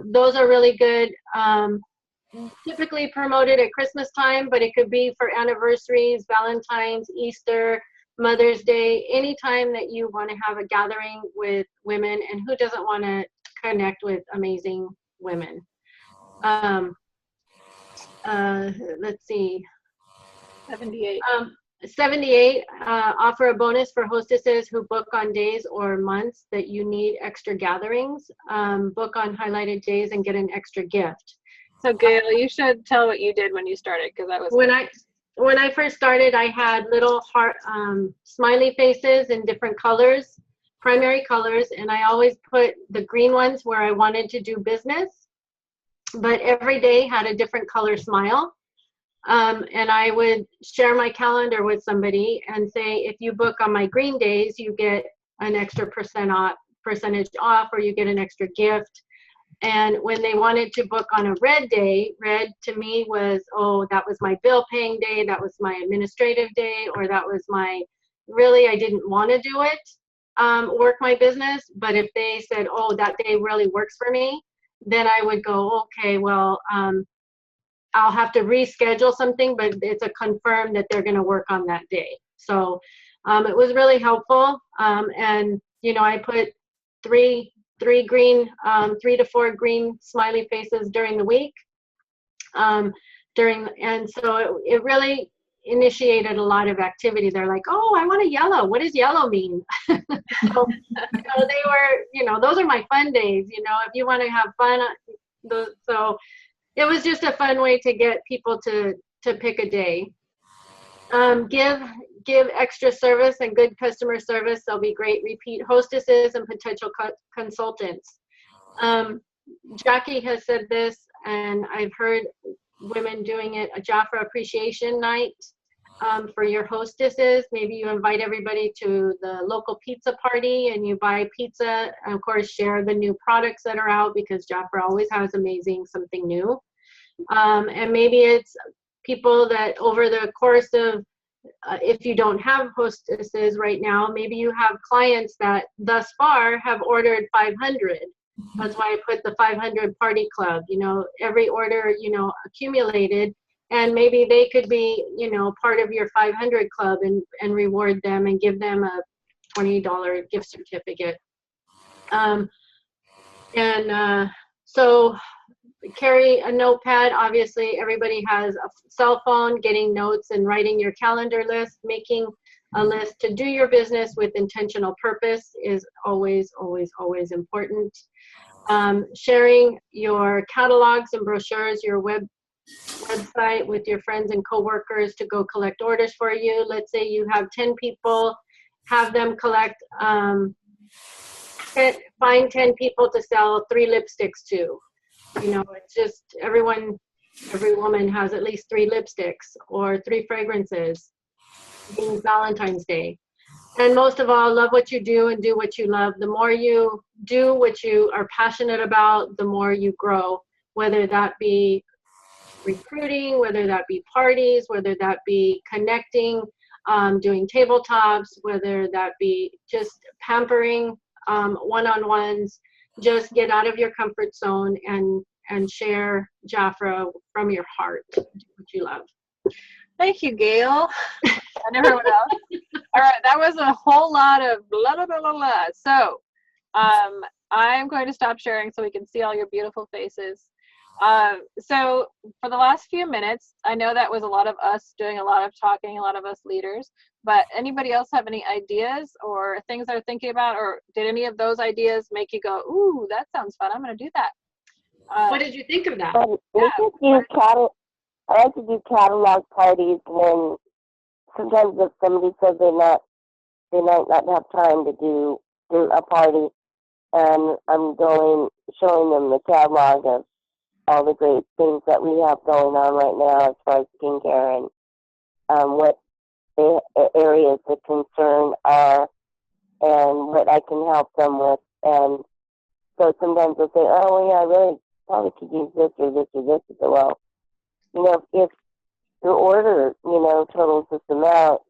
Those are really good. Typically promoted at Christmas time, but it could be for anniversaries, Valentine's, Easter, Mother's Day, anytime that you want to have a gathering with women, and who doesn't want to connect with amazing women. Let's see. 78. 78, offer a bonus for hostesses who book on days or months that you need extra gatherings. Book on highlighted days and get an extra gift. So Gail, you should tell what you did when you started, because that was when I first started, I had little heart smiley faces in different colors, primary colors, and I always put the green ones where I wanted to do business, but every day had a different color smile. And I would share my calendar with somebody and say, if you book on my green days, you get an extra percentage off, or you get an extra gift. And when they wanted to book on a red day, red to me was, oh, that was my bill paying day, that was my administrative day, or that was my, really, I didn't want to do it, work my business. But if they said, oh, that day really works for me, then I would go, okay, well, I'll have to reschedule something, but it's a confirm that they're going to work on that day. So it was really helpful. And, you know, I put three to four green smiley faces during the week. And so it really initiated a lot of activity. They're like, oh, I want a yellow. What does yellow mean? So they were, you know, those are my fun days. You know, if you want to have fun, so it was just a fun way to get people to pick a day. Give extra service and good customer service. There'll be great repeat hostesses and potential consultants. Jackie has said this, and I've heard women doing it, a JAFRA appreciation night for your hostesses. Maybe you invite everybody to the local pizza party and you buy pizza, and of course share the new products that are out, because JAFRA always has amazing something new. And maybe it's people that over the course of, if you don't have hostesses right now, maybe you have clients that thus far have ordered 500. That's why I put the 500 party club, you know, every order, you know, accumulated, and maybe they could be, you know, part of your 500 club, and reward them and give them a $20 gift certificate. So carry a notepad. Obviously, everybody has a cell phone. Getting notes and writing your calendar list, making a list to do your business with intentional purpose is always, always, always important. Sharing your catalogs and brochures, your website with your friends and coworkers to go collect orders for you. Let's say you have 10 people, have them collect, find 10 people to sell 3 lipsticks to. You know, it's just every woman has at least 3 lipsticks or 3 fragrances. Being Valentine's Day. And most of all, love what you do and do what you love. The more you do what you are passionate about, the more you grow, whether that be recruiting, whether that be parties, whether that be connecting, doing tabletops, whether that be just pampering, one-on-ones. Just get out of your comfort zone and share JAFRA from your heart. Do what you love. Thank you, Gail, and everyone else. All right, that was a whole lot of blah, blah, blah, blah, blah. So I'm going to stop sharing so we can see all your beautiful faces. So for the last few minutes, I know that was a lot of us doing a lot of talking, a lot of us leaders, but anybody else have any ideas or things they're thinking about, or did any of those ideas make you go, ooh, that sounds fun, I'm going to do that? What did you think of that? I like to do catalog parties, and then sometimes if somebody says they might not have time to do a party, and I'm showing them the catalog of all the great things that we have going on right now as far as skincare, and what the areas of concern are, and what I can help them with. And so sometimes they'll say, oh, yeah, I really probably could use this or this or this. I say, well, you know, if your order, you know, totals this amount,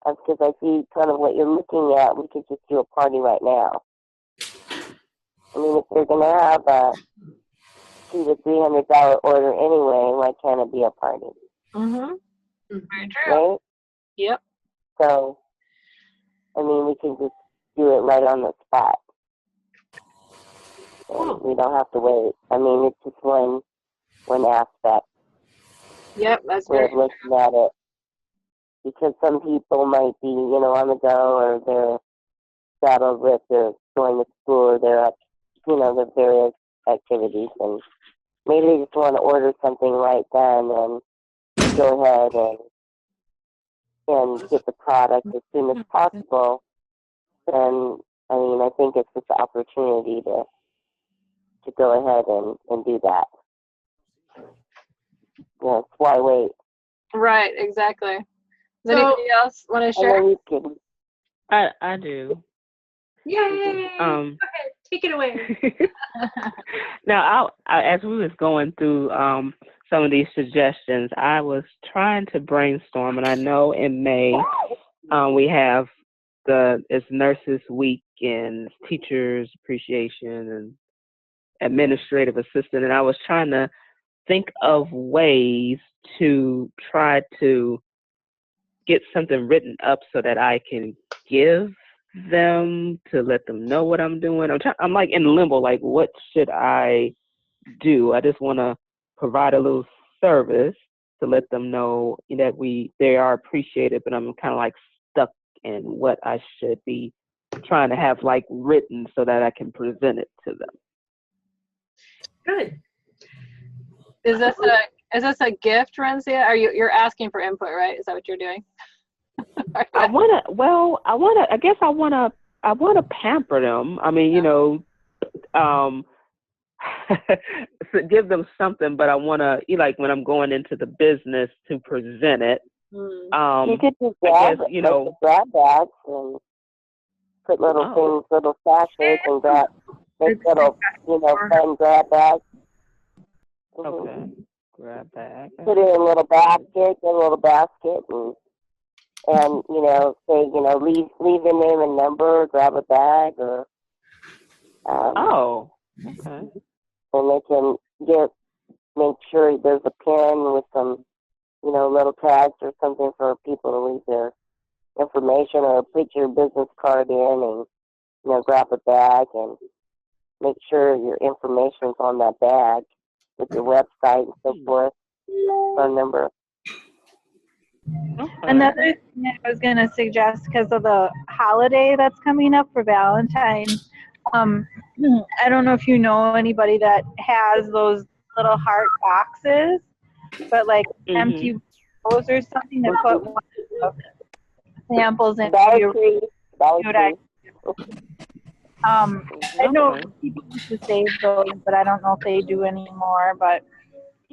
because I see kind of what you're looking at, we could just do a party right now. I mean, if they're going to have a $200 to $300 order anyway, why can't it be a party? Mm-hmm. Very true. Right? Yep. So, I mean, we can just do it right on the spot. And we don't have to wait. I mean, it's just one aspect. Yep, that's way very of looking at it. Because some people might be, you know, on the go, or they're saddled with their going to school, or they're at, you know, their various activities, and maybe they just want to order something right then and go ahead and get the product as soon as possible. And I mean, I think it's just an opportunity to go ahead and do that. You know, why wait? Right, exactly. Does anybody else want to And share? then you can, I do. Yay! Go ahead, take it away. Now, as we was going through some of these suggestions, I was trying to brainstorm, and I know in May we have it's Nurses Week and Teachers Appreciation and Administrative Assistant, and I was trying to think of ways to try to get something written up so that I can give them to let them know what I'm doing. I'm like in limbo, like what should I do? I just want to provide a little service to let them know that they are appreciated, but I'm kind of like stuck in what I should be trying to have like written so that I can present it to them. Good. Is this a gift, Renzia? Are you're asking for input, right? Is that what you're doing? I guess I wanna pamper them. I mean, give them something, but I wanna, like when I'm going into the business to present it. you could just grab, the grab bags and put little things, little sachets and make little, fun grab bags. Okay. Grab bag. Put it in a little basket, and say, leave your name and number, grab a bag, or okay. And they can make sure there's a pen with some, little tags or something for people to leave their information, or put your business card in and, grab a bag and make sure your information's on that bag with your website and so forth, phone number. Okay. Another thing I was going to suggest, because of the holiday that's coming up for Valentine's, I don't know if you know anybody that has those little heart boxes, but like empty bottles or something to put one of the samples in. Dollar Tree. I know people used to save those, but I don't know if they do anymore. But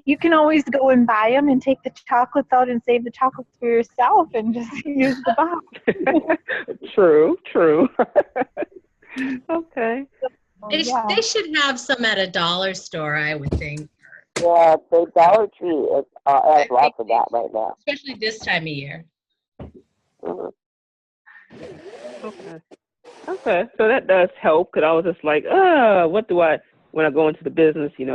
you can always go and buy them and take the chocolates out and save the chocolates for yourself and just use the box. True. Okay. They should have some at a dollar store, I would think. Yeah, the Dollar Tree has lots of that right now. Especially this time of year. Okay, so that does help, because I was just like, when I go into the business, you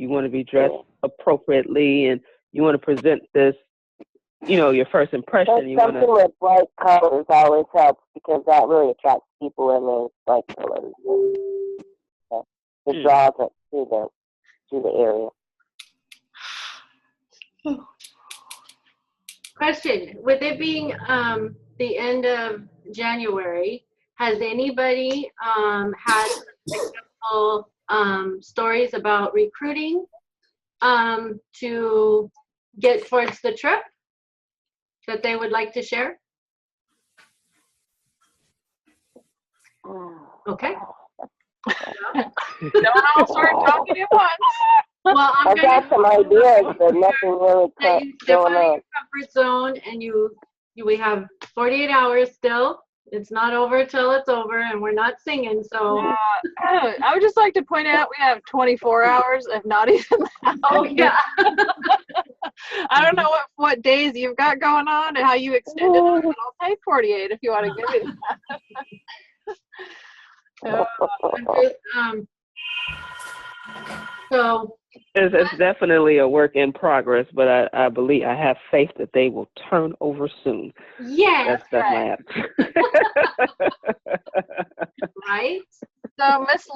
want to be dressed appropriately, and you want to present this, your first impression. Something with bright colors always helps, because that really attracts people in those bright colors. It draws it to the area. Question: with it being the end of January, has anybody had successful stories about recruiting to get towards the trip that they would like to share? Okay. Don't all start talking at once. Well, I've got some ideas, but nothing really you step going out of on. your comfort zone, and we have 48 hours still. It's not over till it's over, and we're not singing. So I would just like to point out we have 24 hours, if not even that. oh yeah. I don't know what days you've got going on and how you extend it, but I'll take 48 if you want to give me that. So It's definitely a work in progress, but I believe, I have faith that they will turn over soon. yeah, That's my attitude. right. So Miss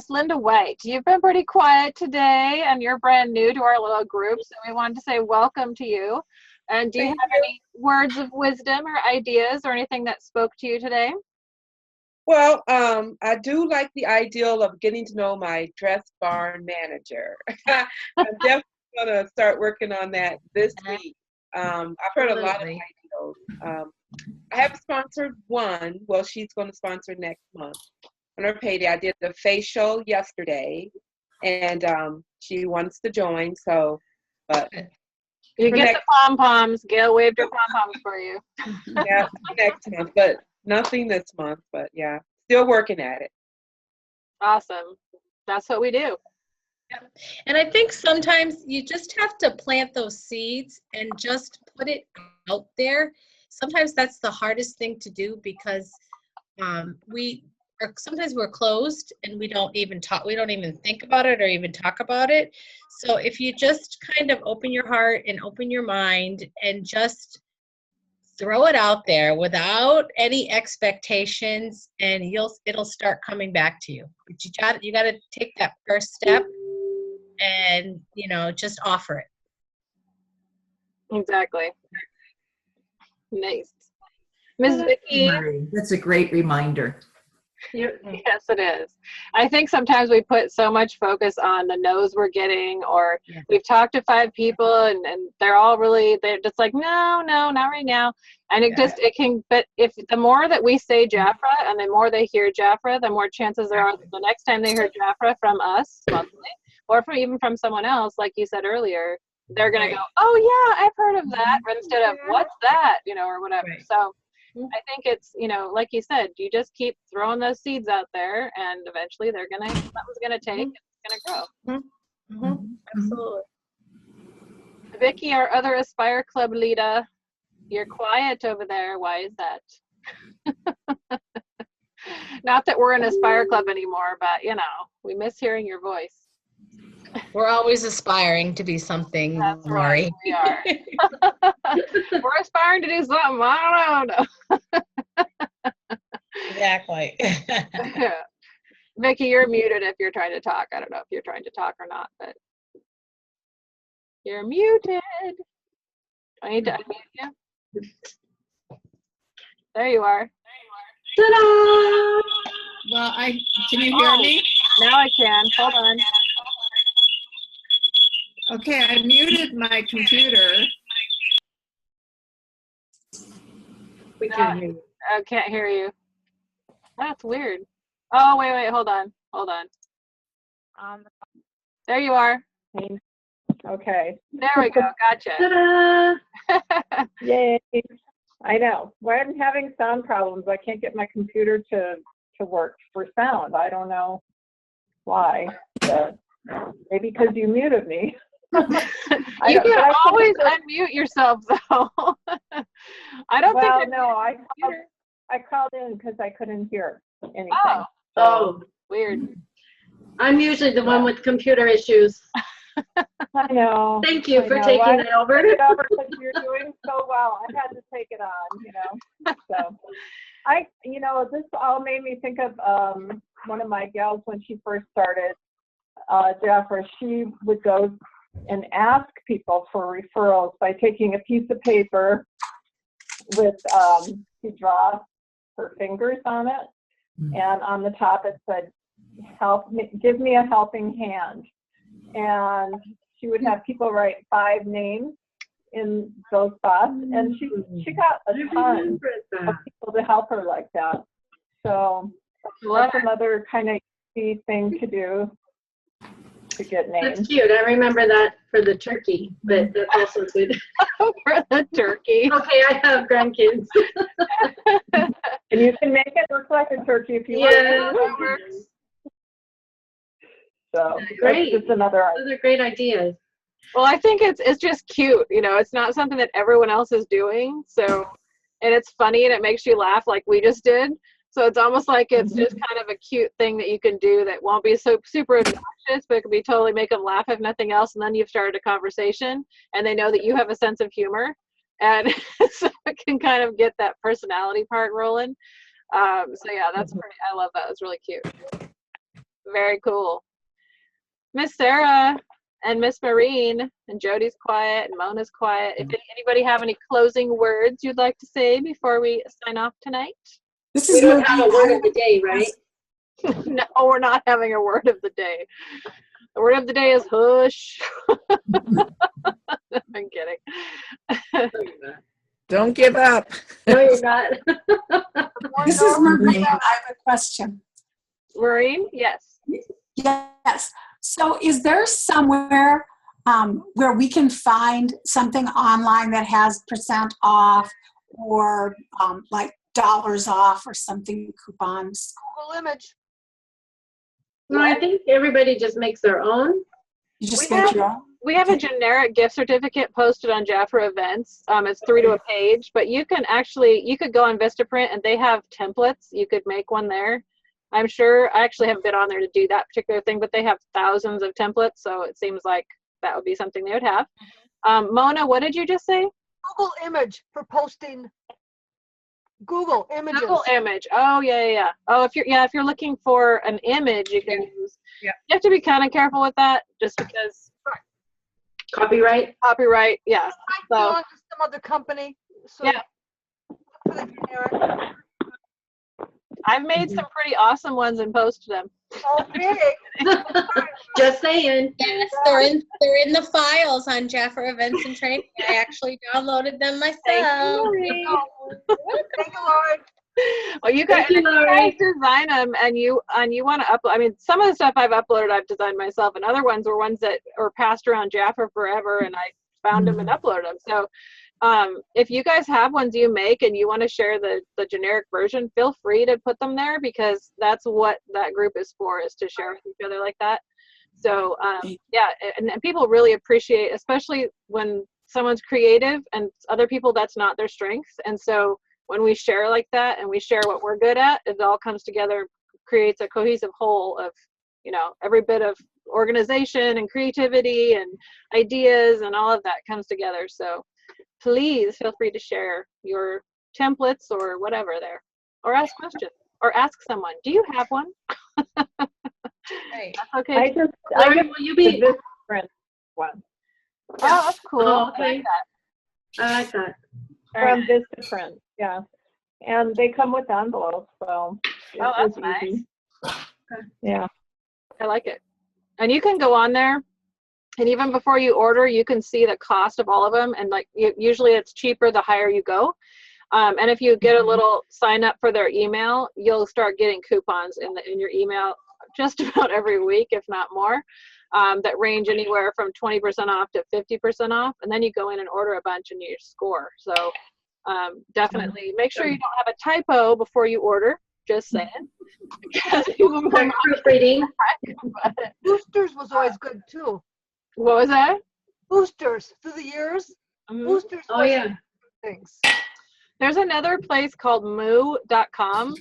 Linda White, you've been pretty quiet today, and you're brand new to our little group, so we wanted to say welcome to you. And do you have any words of wisdom or ideas or anything that spoke to you today? Well, I do like the ideal of getting to know my dress barn manager. I'm definitely going to start working on that this week. I've heard a lot of ideas. I have sponsored one. Well, she's going to sponsor next month on her payday. I did the facial yesterday, and she wants to join. So, but You For get next- the pom-poms. Gail waved her pom-poms for you. Yeah, next month, but nothing this month. But yeah, still working at it. Awesome. That's what we do. And I think sometimes you just have to plant those seeds and just put it out there. Sometimes that's the hardest thing to do because sometimes we're closed and we don't even think about it or even talk about it. So if you just kind of open your heart and open your mind and just throw it out there without any expectations, and it'll start coming back to you. But you got to take that first step and just offer it. Exactly. Nice. Ms. Vicki. That's a great reminder. Yes, it is. I think sometimes we put so much focus on the no's we're getting, or we've talked to 5 people and they're just like, no, not right now. And but if the more that we say JAFRA and the more they hear JAFRA, the more chances there are that the next time they hear JAFRA from us monthly, or even from someone else, like you said earlier, they're going to go, oh yeah, I've heard of that, instead of what's that, or whatever. Right. So I think it's, like you said, you just keep throwing those seeds out there and eventually something's gonna take, it's gonna grow. Mm-hmm. Absolutely. Vicki, our other Aspire Club leader, you're quiet over there. Why is that? Not that we're in Aspire Club anymore, but we miss hearing your voice. We're always aspiring to be something, That's Lori. right, we are. We're aspiring to do something. I don't know. Exactly. Vicki, you're muted if you're trying to talk. I don't know if you're trying to talk or not, but you're muted. I need to unmute you. There you are. Ta-da! Well, can you hear me? Now I can. Hold on. Okay, I muted my computer. We can't hear you. I can't hear you. That's weird. Oh, wait, hold on. There you are. Okay. There we go. Gotcha. Ta-da! Yay. I know. Well, I'm having sound problems. I can't get my computer to work for sound. I don't know why. But maybe because you muted me. You can always unmute yourself, though. I don't think. Well, no, I called in because I couldn't hear anything. Oh, weird. I'm usually the one with computer issues. I know. Thank you for taking it over. Take it over because you're doing so well. I had to take it on, So, this all made me think of one of my gals when she first started JAFRA. She would go and ask people for referrals by taking a piece of paper with she draw her fingers on it, and on the top it said, give me a helping hand. And she would have people write 5 names in those spots, and she got a ton of people to help her like that. So that's another kind of easy thing to do to get names. That's cute. I remember that for the turkey, but that's also good. For the turkey. Okay, I have grandkids. And you can make it look like a turkey if you want. So great. That's just another idea. Those are great ideas. Well, I think it's just cute. It's not something that everyone else is doing. So, and it's funny and it makes you laugh like we just did. So it's almost like it's just kind of a cute thing that you can do that won't be so super obnoxious, but it could be totally make them laugh if nothing else. And then you've started a conversation and they know that you have a sense of humor. And so it can kind of get that personality part rolling. So yeah, that's pretty, I love that. It's really cute. Very cool. Miss Sarah and Miss Maureen, and Jody's quiet and Mona's quiet. If anybody have any closing words you'd like to say before we sign off tonight? We don't have a word of the day, right? No, we're not having a word of the day. The word of the day is hush. I'm kidding. Don't give up. No, you're not. This is Maureen. I have a question. Maureen, yes. Yes. So is there somewhere where we can find something online that has % off or like dollars off or something, coupons? Google image. No, I think everybody just makes their own. You just We make have- your own? We have a generic gift certificate posted on JAFRA events. It's 3 to a page, but you could go on Vistaprint and they have templates. You could make one there. I'm sure, I actually haven't been on there to do that particular thing, but they have thousands of templates, so it seems like that would be something they would have. Mona, what did you just say? Google image for posting. Google images. Google image. Oh, yeah. Oh, if you're looking for an image, you can use. Yeah. You have to be kind of careful with that, just because Copyright. yeah. I So belong to some other company. So yeah, for the generic. I've made some pretty awesome ones and posted them. Okay. Just saying. Yes, they're in the files on JAFRA Events and Training. I actually downloaded them myself. Thank you, Lord. Well, you guys, Thank you, if you Lori. guys design them and you want to upload. I mean, some of the stuff I've uploaded, I've designed myself, and other ones were ones that were passed around JAFRA forever, and I found them and uploaded them. So, if you guys have ones you make and you want to share the generic version, feel free to put them there, because that's what that group is for, is to share with each other like that. So, yeah, and people really appreciate, especially when someone's creative and other people, that's not their strength. And so when we share like that and we share what we're good at, it all comes together, creates a cohesive whole of, every bit of organization and creativity and ideas and all of that comes together. So please feel free to share your templates or whatever there, or ask questions, or ask someone, do you have one? Right. That's okay. I just Will you be? this print one Oh, that's cool. Oh, I like okay. that. I like that. from Vistaprint. Yeah, and they come with envelopes, so Oh, it's that's easy. nice. Yeah. I like it. And you can go on there, and even before you order, you can see the cost of all of them. And like usually it's cheaper the higher you go. And if you get a little sign up for their email, you'll start getting coupons in your email just about every week, if not more, that range anywhere from 20% off to 50% off. And then you go in and order a bunch and you score. So definitely make sure you don't have a typo before you order. Just saying. Because people will not Proofreading. Boosters was always good too. What was that? Boosters through the years. Mhm. Boosters. Oh, was yeah. Things. There's another place called moo.com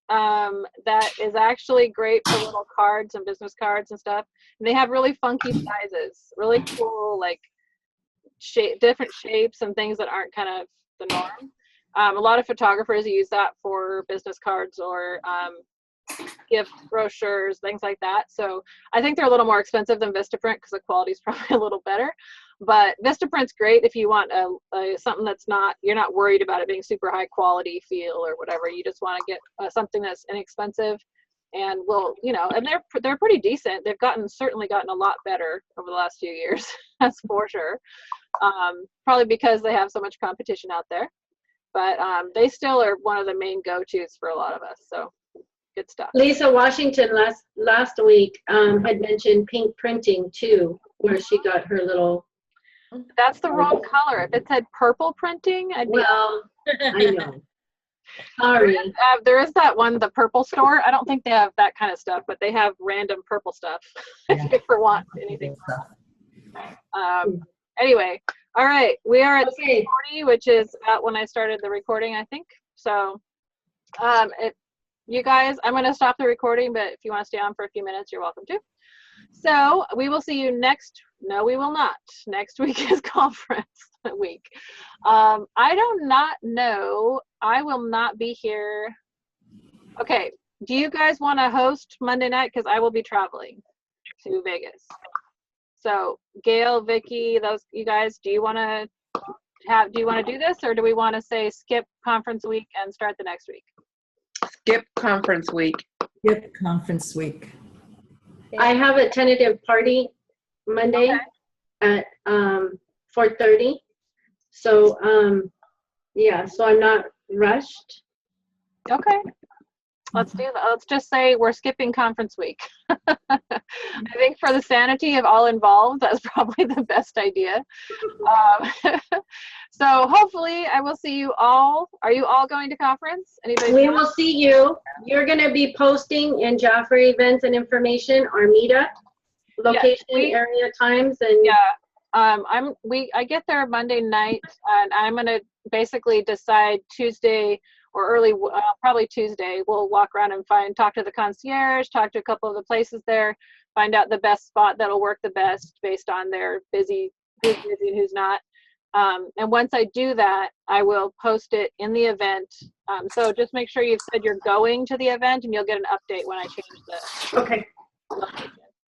that is actually great for little cards and business cards and stuff. And they have really funky sizes, really cool, like different shapes and things that aren't kind of the norm. A lot of photographers use that for business cards or gift brochures, things like that. So I think they're a little more expensive than Vistaprint because the quality is probably a little better. But Vistaprint's great if you want something that's you're not worried about it being super high quality feel or whatever. You just want to get something that's inexpensive and and they're pretty decent. They've certainly gotten a lot better over the last few years. That's for sure. Probably because they have so much competition out there. But they still are one of the main go-tos for a lot of us. So good stuff. Lisa Washington last week had mentioned pink printing too, where she got her little. That's the wrong color. If it said purple printing, I'd be. Well, I know. Sorry. There is that one, the purple store. I don't think they have that kind of stuff, but they have random purple stuff if you ever want anything. Anyway, all right. We are at 6:40, which is about when I started the recording, I think. So you guys, I'm going to stop the recording, but if you want to stay on for a few minutes, you're welcome to. So we will see you no, we will not. Next week is conference week. I do not know. I will not be here. Okay. Do you guys want to host Monday night? Because I will be traveling to Vegas. So Gail, Vicky, you guys, do you want to do this, or do we want to say skip conference week and start the next week? Skip conference week. Skip conference week. I have a tentative party Monday at 4:30. So yeah, so I'm not rushed. Okay. Let's do that. Let's just say we're skipping conference week. I think for the sanity of all involved, that's probably the best idea. So hopefully I will see you all. Are you all going to conference? Anybody? We will see you. You're going to be posting in JAFRA events and information, our meetup, location, area, times, and I get there Monday night, and I'm going to basically decide Tuesday or early, probably Tuesday. We'll walk around and talk to the concierge, talk to a couple of the places there, find out the best spot that'll work the best based on their who's busy and who's not. And once I do that, I will post it in the event. So just make sure you've said you're going to the event, and you'll get an update when I change the location.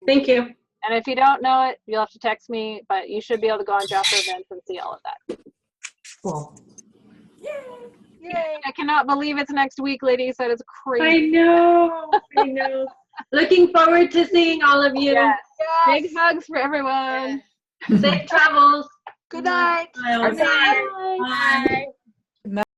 Thank you. And if you don't know it, you'll have to text me, but you should be able to go on JAFRA events and see all of that. Cool. Yay. I cannot believe it's next week, ladies. That is crazy. I know. Looking forward to seeing all of you. Yes. Big hugs for everyone. Safe travels. Good night. Bye. Bye.